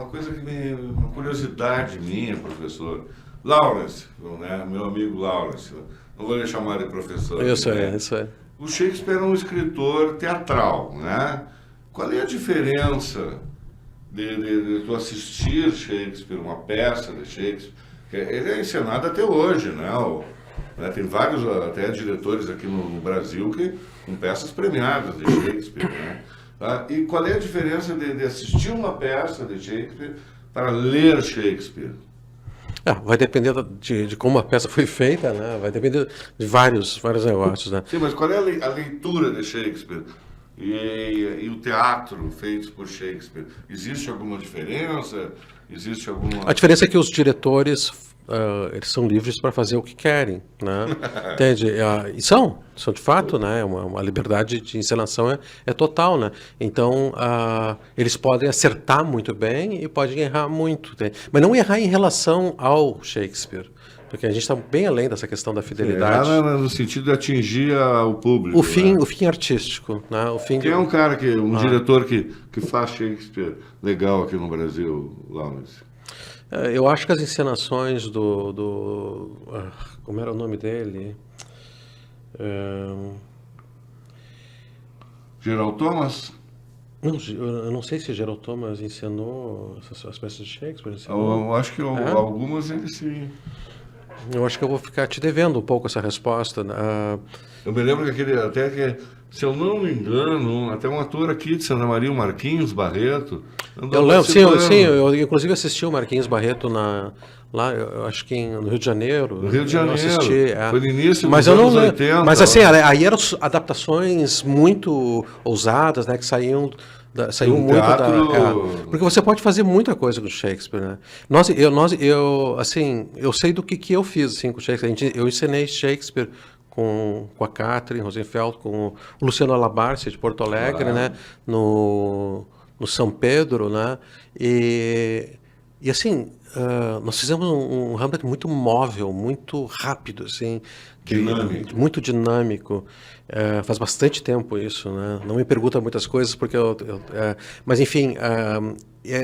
coisa uma curiosidade minha, professor. Lawrence, né, meu amigo Lawrence, não vou lhe chamar de professor. Isso é. O Shakespeare é um escritor teatral, né? Qual é a diferença de tu assistir Shakespeare, uma peça de Shakespeare? Ele é encenado até hoje, né? Tem vários até diretores aqui no Brasil com peças premiadas de Shakespeare, né? E qual é a diferença de assistir uma peça de Shakespeare para ler Shakespeare? Vai depender de como a peça foi feita, né? Vai depender de vários negócios, né? Sim, mas qual é a leitura de Shakespeare e o teatro feito por Shakespeare? Existe alguma diferença? A diferença é que os diretores eles são livres para fazer o que querem, né? Entende? E são de fato, né? Uma liberdade de encenação é total, né? Então eles podem acertar muito bem e podem errar muito, né? Mas não errar em relação ao Shakespeare, Porque a gente está bem além dessa questão da fidelidade. Errar no sentido de atingir o público. O fim, né? o fim artístico, né? O fim Quem é um cara diretor que faz Shakespeare legal aqui no Brasil, Laurence? Eu acho que as encenações como era o nome dele? Gerald Thomas? Não, eu não sei se Gerald Thomas encenou as peças de Shakespeare. Eu acho que algumas ele sim. Eu acho que eu vou ficar te devendo um pouco essa resposta. Eu me lembro que se eu não me engano, até um ator aqui de Santa Maria, o Marquinhos Barreto. Eu lembro, sim, eu inclusive assisti o Marquinhos Barreto lá, eu acho que no Rio de Janeiro. No Rio de Janeiro. Assisti, foi no início dos anos 80. Mas assim, aí eram adaptações muito ousadas, né, que saíam muito porque você pode fazer muita coisa com Shakespeare, né? Eu sei do que eu fiz assim, com Shakespeare. Eu ensinei Shakespeare com a Catherine Rosenfeld, com o Luciano Alabarce de Porto Alegre, né? No São Pedro, né? E assim, nós fizemos um Hamlet muito móvel, muito rápido, assim, muito dinâmico. Faz bastante tempo isso, né? Não me pergunta muitas coisas porque mas enfim,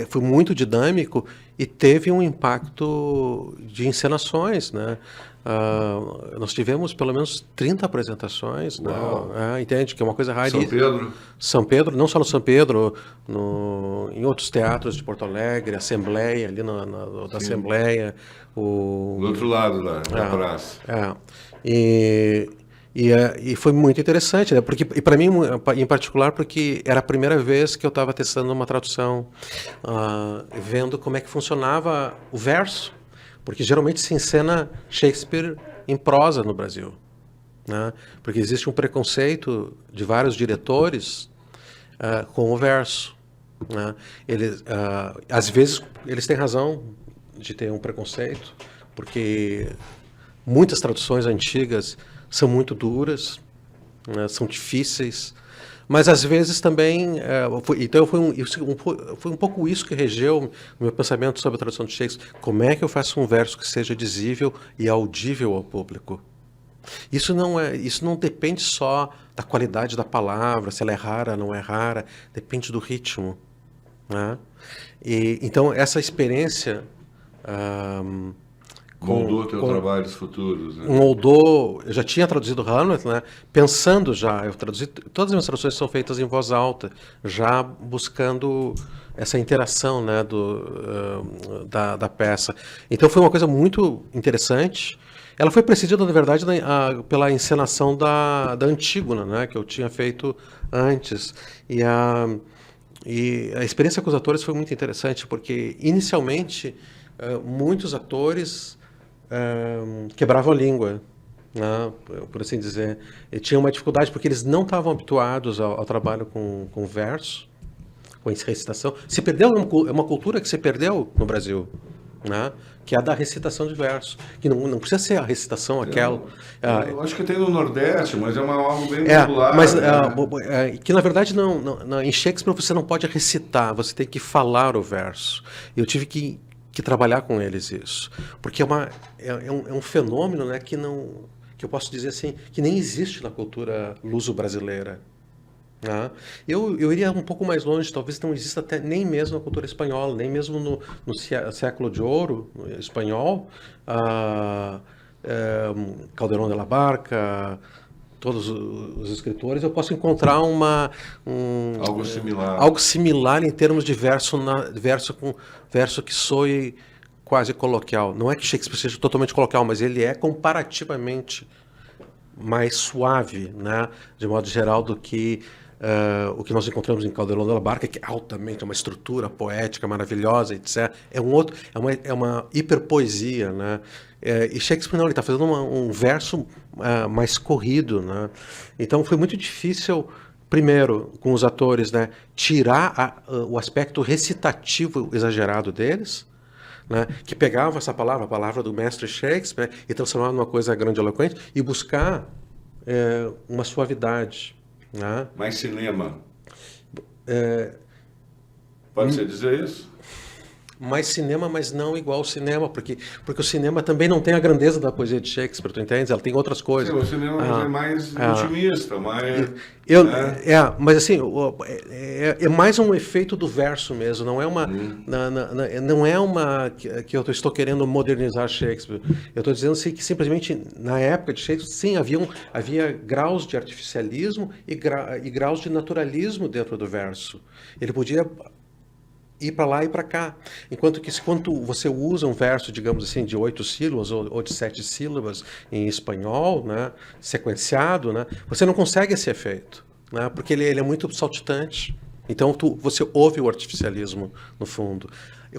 foi muito dinâmico e teve um impacto de encenações, né? Nós tivemos pelo menos 30 apresentações, né? Entende? Que é uma coisa raríssima. São Pedro, não só no São Pedro, em outros teatros de Porto Alegre, Assembleia, ali da Assembleia. Do outro lado da praça. E foi muito interessante, né? Porque, e para mim, em particular, porque era a primeira vez que eu estava testando uma tradução, vendo como é que funcionava o verso. Porque geralmente se encena Shakespeare em prosa no Brasil, né? Porque existe um preconceito de vários diretores com o verso, né? Às vezes eles têm razão de ter um preconceito, porque muitas traduções antigas são muito duras, né? São difíceis. Mas às vezes também, foi um pouco isso que regeu o meu pensamento sobre a tradução de Shakespeare. Como é que eu faço um verso que seja dizível e audível ao público? Isso não depende só da qualidade da palavra, se ela é rara ou não é rara, depende do ritmo, né? Então essa experiência moldou teu trabalho dos futuros, né? Eu já tinha traduzido Hamlet, né? Pensando já, eu traduzi, todas as minhas traduções são feitas em voz alta, já buscando essa interação, né, da peça. Então foi uma coisa muito interessante. Ela foi precedida, na verdade, pela encenação da Antígona, né, que eu tinha feito antes. E a experiência com os atores foi muito interessante, porque inicialmente muitos atores quebravam a língua, né, por assim dizer. E tinham uma dificuldade porque eles não estavam habituados ao trabalho com verso, com recitação. Se perdeu, é uma cultura que se perdeu no Brasil, né, que é a da recitação de verso, que não precisa ser a recitação aquela. Eu acho que tem no Nordeste, mas é algo bem popular. Mas né? Que na verdade em Shakespeare você não pode recitar, você tem que falar o verso. Eu tive que trabalhar com eles isso, porque é um fenômeno, né, que eu posso dizer assim, que nem existe na cultura luso-brasileira, né? Eu iria um pouco mais longe, talvez não exista até nem mesmo na cultura espanhola, nem mesmo no século de ouro espanhol, Calderón de la Barca, todos os escritores, eu posso encontrar algo similar em termos de verso que soe quase coloquial. Não é que Shakespeare seja totalmente coloquial, mas ele é comparativamente mais suave, né, de modo geral, do que o que nós encontramos em Calderón de la Barca, que é altamente uma estrutura poética maravilhosa, etc. É uma hiperpoesia, né? E Shakespeare não, ele está fazendo um verso mais corrido, né? Então foi muito difícil, primeiro, com os atores, né, tirar o aspecto recitativo exagerado deles, né, que pegavam essa palavra, a palavra do mestre Shakespeare, e transformava numa coisa grandiloquente e buscar uma suavidade, né? Mais cinema. Pode-se dizer isso? mais cinema, mas não igual ao cinema, porque o cinema também não tem a grandeza da poesia de Shakespeare, tu entende? Ela tem outras coisas. Sim, o cinema é mais intimista, mais... Mas assim, é mais um efeito do verso mesmo, não é uma, não é uma que eu estou querendo modernizar Shakespeare. Eu estou dizendo assim, que simplesmente na época de Shakespeare, sim, havia graus de artificialismo e graus de naturalismo dentro do verso. Ele podia ir para lá e para cá. Enquanto que quando você usa um verso, digamos assim, de 8 sílabas ou de 7 sílabas em espanhol, né, sequenciado, né, você não consegue esse efeito, né, porque ele é muito saltitante. Então você ouve o artificialismo no fundo.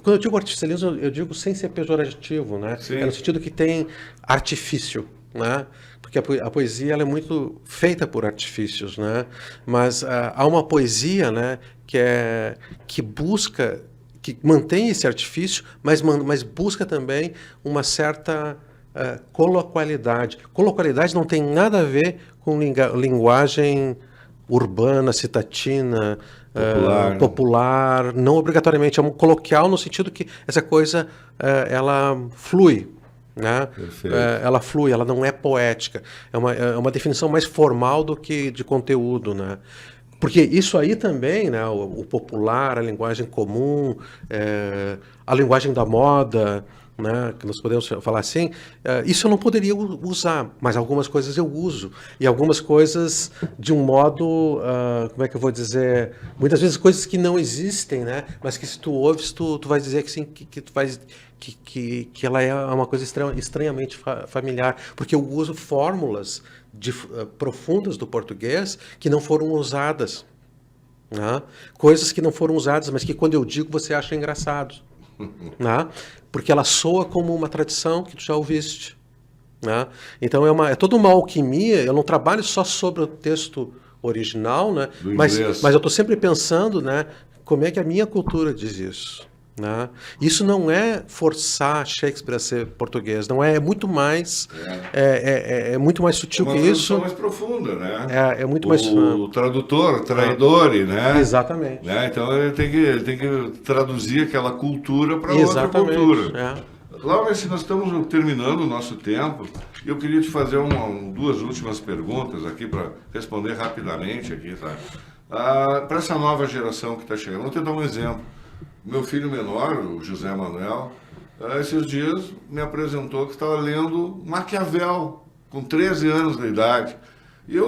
Quando eu digo artificialismo, eu digo sem ser pejorativo, né? É no sentido que tem artifício, né? Porque a poesia ela é muito feita por artifícios, né? Mas há uma poesia, né, que busca, que mantém esse artifício, mas busca também uma certa coloquialidade. Coloquialidade não tem nada a ver com linguagem urbana, citatina, popular, não obrigatoriamente. É um coloquial no sentido que essa coisa ela flui. Né? Ela flui, ela não é poética. É uma definição mais formal do que de conteúdo. Né? Porque isso aí também, né, o popular, a linguagem comum, a linguagem da moda, né, que nós podemos falar assim, isso eu não poderia usar, mas algumas coisas eu uso. E algumas coisas de um modo, como é que eu vou dizer, muitas vezes coisas que não existem, né, mas que se tu ouves, tu vai dizer que sim, que tu vais... Que ela é uma coisa estranhamente familiar, porque eu uso fórmulas profundas do português que não foram usadas. Né? Coisas que não foram usadas, mas que quando eu digo você acha engraçado. Né? Porque ela soa como uma tradição que tu já ouviste. Né? Então é toda uma alquimia, eu não trabalho só sobre o texto original, né? mas eu estou sempre pensando, né, como é que a minha cultura diz isso. Né? Isso não é forçar Shakespeare a ser português, não é, muito mais muito mais sutil que isso. É uma mais profunda, né? É muito mais o tradutor, traidor, né? Exatamente. Né? Então ele tem que traduzir aquela cultura para outra cultura. Laura, se nós estamos terminando o nosso tempo, eu queria te fazer duas últimas perguntas aqui para responder rapidamente aqui, tá? Para essa nova geração que está chegando, vou te dar um exemplo. Meu filho menor, o José Manuel, esses dias me apresentou que estava lendo Maquiavel, com 13 anos de idade. E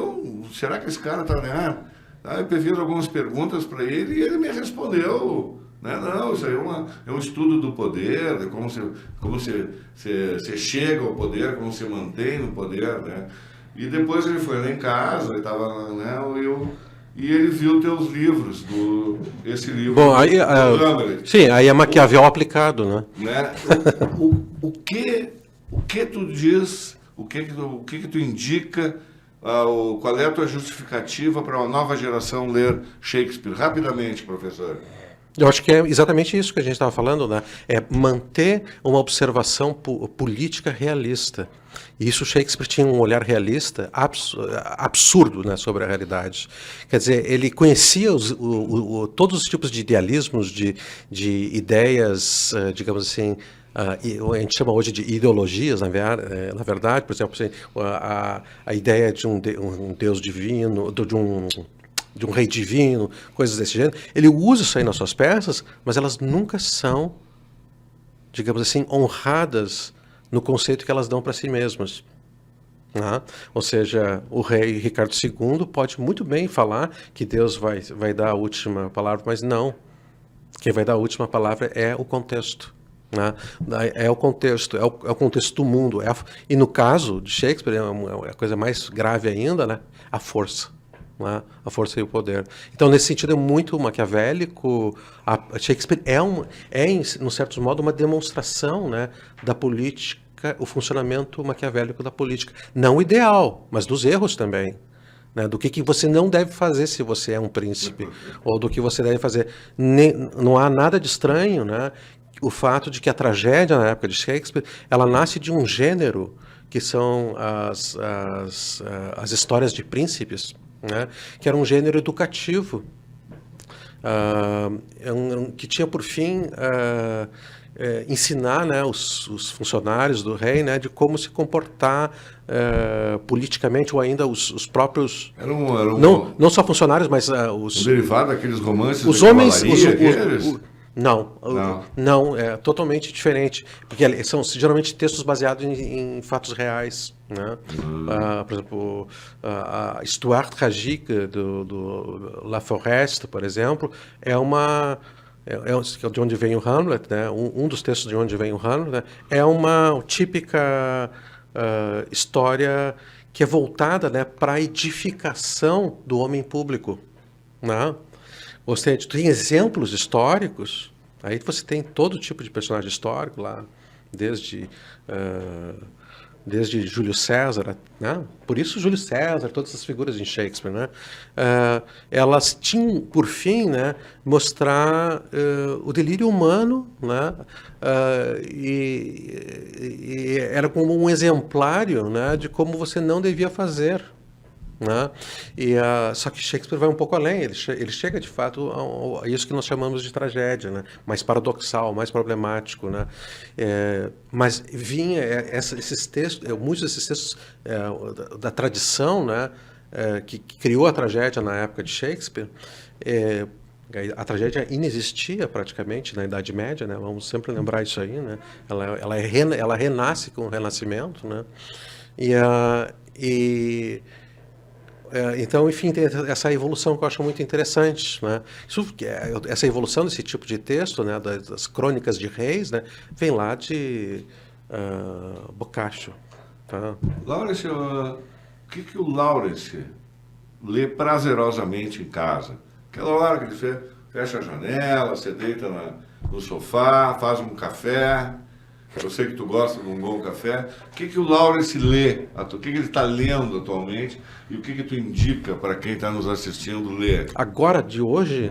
será que esse cara está lendo? Aí eu fiz algumas perguntas para ele e ele me respondeu, né? Não, isso aí é um estudo do poder, de como você chega ao poder, como se mantém no poder, né? E depois ele foi lá em casa, ele estava, né, e ele viu teus livros, esse livro. Bom, aí, sim, aí é Maquiavel aplicado, né? O que tu diz, o que tu indica, qual é a tua justificativa para uma nova geração ler Shakespeare? Rapidamente, professor. Eu acho que é exatamente isso que a gente estava falando, né? É manter uma observação política realista. E isso Shakespeare tinha um olhar realista absurdo, né, sobre a realidade. Quer dizer, ele conhecia todos os tipos de idealismos, de ideias, digamos assim, a gente chama hoje de ideologias, na verdade, por exemplo, assim, a ideia de um Deus divino, de um rei divino, coisas desse gênero. Ele usa isso aí nas suas peças, mas elas nunca são, digamos assim, honradas no conceito que elas dão para si mesmas. Né? Ou seja, o rei Ricardo II pode muito bem falar que Deus vai dar a última palavra, mas não. Quem vai dar a última palavra é o contexto. Né? É o contexto, é o contexto do mundo. E no caso de Shakespeare, é a coisa mais grave ainda, né? A força. Né? A força e o poder. Então, nesse sentido, é muito maquiavélico. Shakespeare é, em certo modo, uma demonstração, né, da política, o funcionamento maquiavélico da política. Não ideal, mas dos erros também. Né, do que você não deve fazer se você é um príncipe, ou do que você deve fazer. Não há nada de estranho, né, o fato de que a tragédia, na época de Shakespeare, ela nasce de um gênero que são as histórias de príncipes, né, que era um gênero educativo. que tinha por fim ensinar, né, os funcionários do rei, né, de como se comportar politicamente, ou ainda os próprios... Não só funcionários, mas os... Um derivado daqueles romances os de homens... cavalaria, Não, é totalmente diferente, porque são geralmente textos baseados em fatos reais, né? Por exemplo, a Histoire tragique do La Forest, por exemplo, é de onde vem o Hamlet, né? Um dos textos de onde vem o Hamlet, né? É uma típica história que é voltada, né, para a edificação do homem público, né? Ou seja, tem exemplos históricos, aí você tem todo tipo de personagem histórico lá, desde Júlio César, né? Por isso Júlio César, todas essas figuras em Shakespeare, né? Elas tinham, por fim, né, mostrar o delírio humano, né? E era como um exemplário, né, de como você não devia fazer. Né? Só que Shakespeare vai um pouco além, ele chega de fato a isso que nós chamamos de tragédia, né? Mais paradoxal, mais problemático, né? Mas vinha esses textos, muitos desses textos da tradição, né? Que criou a tragédia na época de Shakespeare. A tragédia inexistia praticamente na Idade Média, né? Vamos sempre lembrar isso aí, né? Ela renasce com o Renascimento, né? Então, enfim, tem essa evolução que eu acho muito interessante, né? Essa evolução desse tipo de texto, né, das crônicas de reis, né, vem lá de Boccaccio. Tá? Lawrence, o que o Lawrence lê prazerosamente em casa? Aquela hora que ele fecha a janela, você deita no sofá, faz um café. Eu sei que tu gosta de um bom café. O que o Lawrence lê? O que ele está lendo atualmente? E o que tu indica para quem está nos assistindo ler? Agora, de hoje,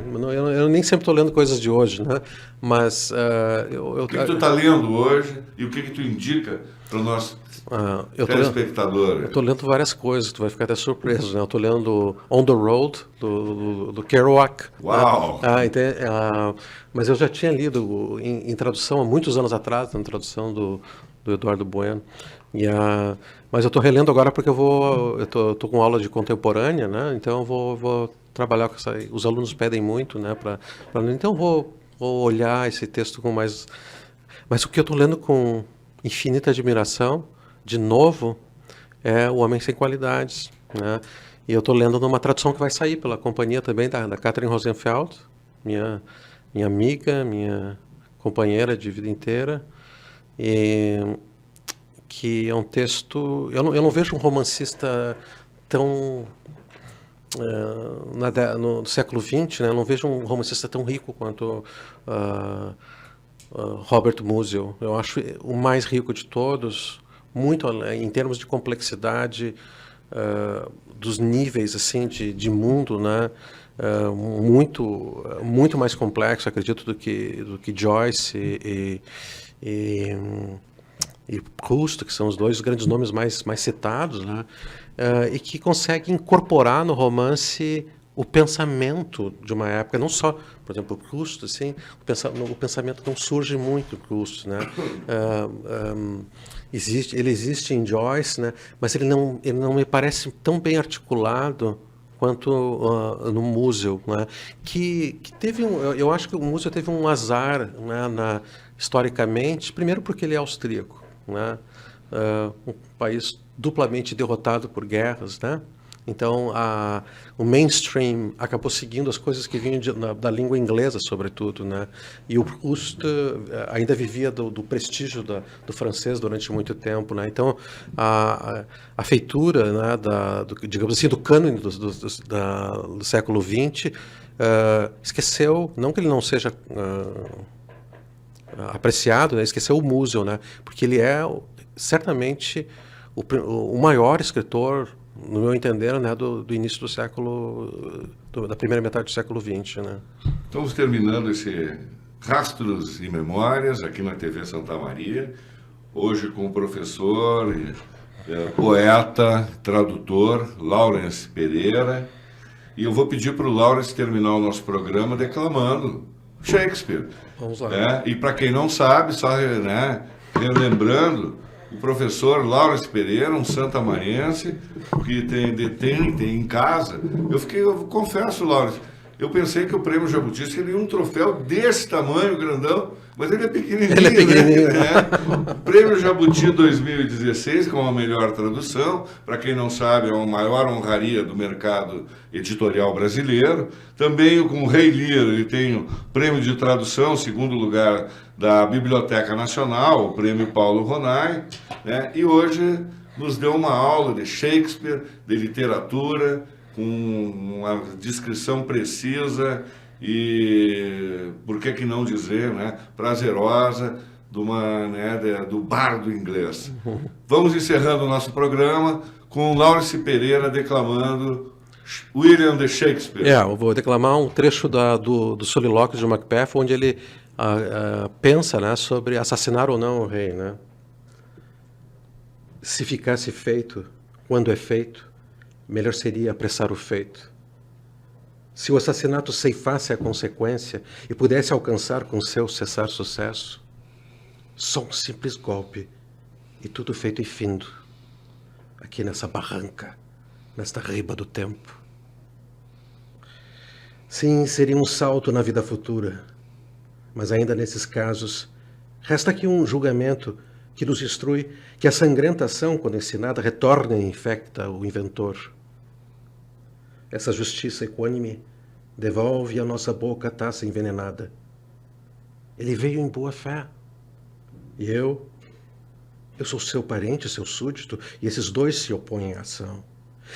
eu nem sempre estou lendo coisas de hoje, né? Mas... o que tu está lendo hoje e o que tu indica para o nosso telespectador? Eu estou lendo várias coisas, tu vai ficar até surpreso, né? Eu estou lendo On the Road, do Kerouac. Uau! Mas eu já tinha lido em tradução há muitos anos atrás, na tradução do Eduardo Bueno. Mas eu estou relendo agora porque eu estou com aula de contemporânea, né? Então eu vou trabalhar com essa... Os alunos pedem muito, né? Então eu vou olhar esse texto com mais... Mas o que eu estou lendo com infinita admiração, de novo, é O Homem Sem Qualidades, né? E eu estou lendo numa tradução que vai sair pela companhia também da Catherine Rosenfeld, minha amiga, minha companheira de vida inteira, que é um texto... Eu não vejo um romancista tão... no século XX, né? Eu não vejo um romancista tão rico quanto Robert Musil. Eu acho o mais rico de todos, muito em termos de complexidade, dos níveis assim de mundo, né? Muito mais complexo, acredito, do que Joyce e Proust, que são os dois grandes nomes mais citados, né? E que consegue incorporar no romance o pensamento de uma época, não só, por exemplo, Proust, assim, o pensamento não surge muito em Proust, né? Ele existe em Joyce, né? Mas ele não me parece tão bem articulado quanto no Musil, né? Que teve eu acho que o Musil teve um azar, né, historicamente, primeiro porque ele é austríaco, né? Um país duplamente derrotado por guerras, né? Então, o mainstream acabou seguindo as coisas que vinham da língua inglesa, sobretudo, né? E o Proust ainda vivia do prestígio do francês durante muito tempo, né? Então, a feitura, né, digamos assim, do cânone do século XX esqueceu, não que ele não seja apreciado, né? Esqueceu o Musil, né? Porque ele é certamente o maior escritor, no meu entender, né, do início do século, da primeira metade do século XX, né? Estamos terminando esse Rastros e Memórias aqui na TV Santa Maria, hoje com o professor, poeta, tradutor Lawrence Pereira, E eu vou pedir para o Lawrence terminar o nosso programa declamando Shakespeare. Vamos lá. E para quem não sabe, só relembrando, o professor Lawrence Pereira, um santamariense, que tem em casa. Eu confesso, Lawrence, eu pensei que o prêmio Jabuti seria um troféu desse tamanho, grandão, mas ele é pequenininho. Ele é pequenininho. Né? Prêmio Jabuti 2016, com a melhor tradução. Para quem não sabe, é a maior honraria do mercado editorial brasileiro. Também com o Rei Lear, ele tem o prêmio de tradução, segundo lugar da Biblioteca Nacional, o prêmio Paulo Ronay, né? E hoje nos deu uma aula de Shakespeare, de literatura, com uma descrição precisa e, por que não dizer, né, prazerosa, do bardo inglês. Vamos encerrando o nosso programa com Lawrence Pereira declamando William de Shakespeare. Eu vou declamar um trecho do solilóquio de Macbeth, onde ele pensa, né, sobre assassinar ou não o rei. Né? Se ficasse feito, quando é feito, melhor seria apressar o feito. Se o assassinato ceifasse a consequência e pudesse alcançar com seu cessar sucesso, só um simples golpe e tudo feito e findo, aqui nessa barranca, nesta riba do tempo. Sim, seria um salto na vida futura, mas ainda nesses casos, resta aqui um julgamento que nos instrui que a sangrenta ação, quando ensinada, retorna e infecta o inventor. Essa justiça equânime devolve à nossa boca a taça envenenada. Ele veio em boa fé. E eu sou seu parente, seu súdito, e esses dois se opõem à ação.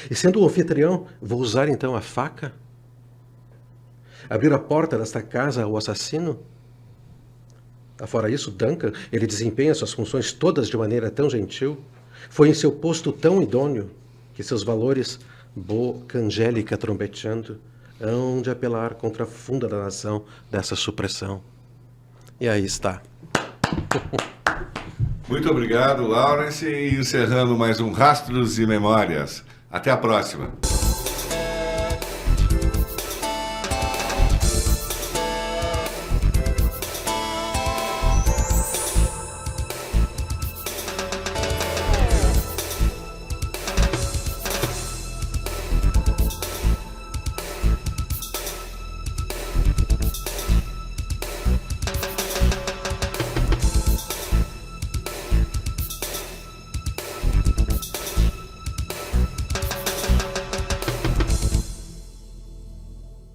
E sendo o anfitrião, vou usar então a faca? Abrir a porta desta casa ao assassino? Afora isso, Duncan, ele desempenha suas funções todas de maneira tão gentil, foi em seu posto tão idôneo, que seus valores, boca angélica trombeteando, hão de apelar contra a funda da nação dessa supressão. E aí está. Muito obrigado, Lawrence, e encerrando mais um Rastros e Memórias. Até a próxima.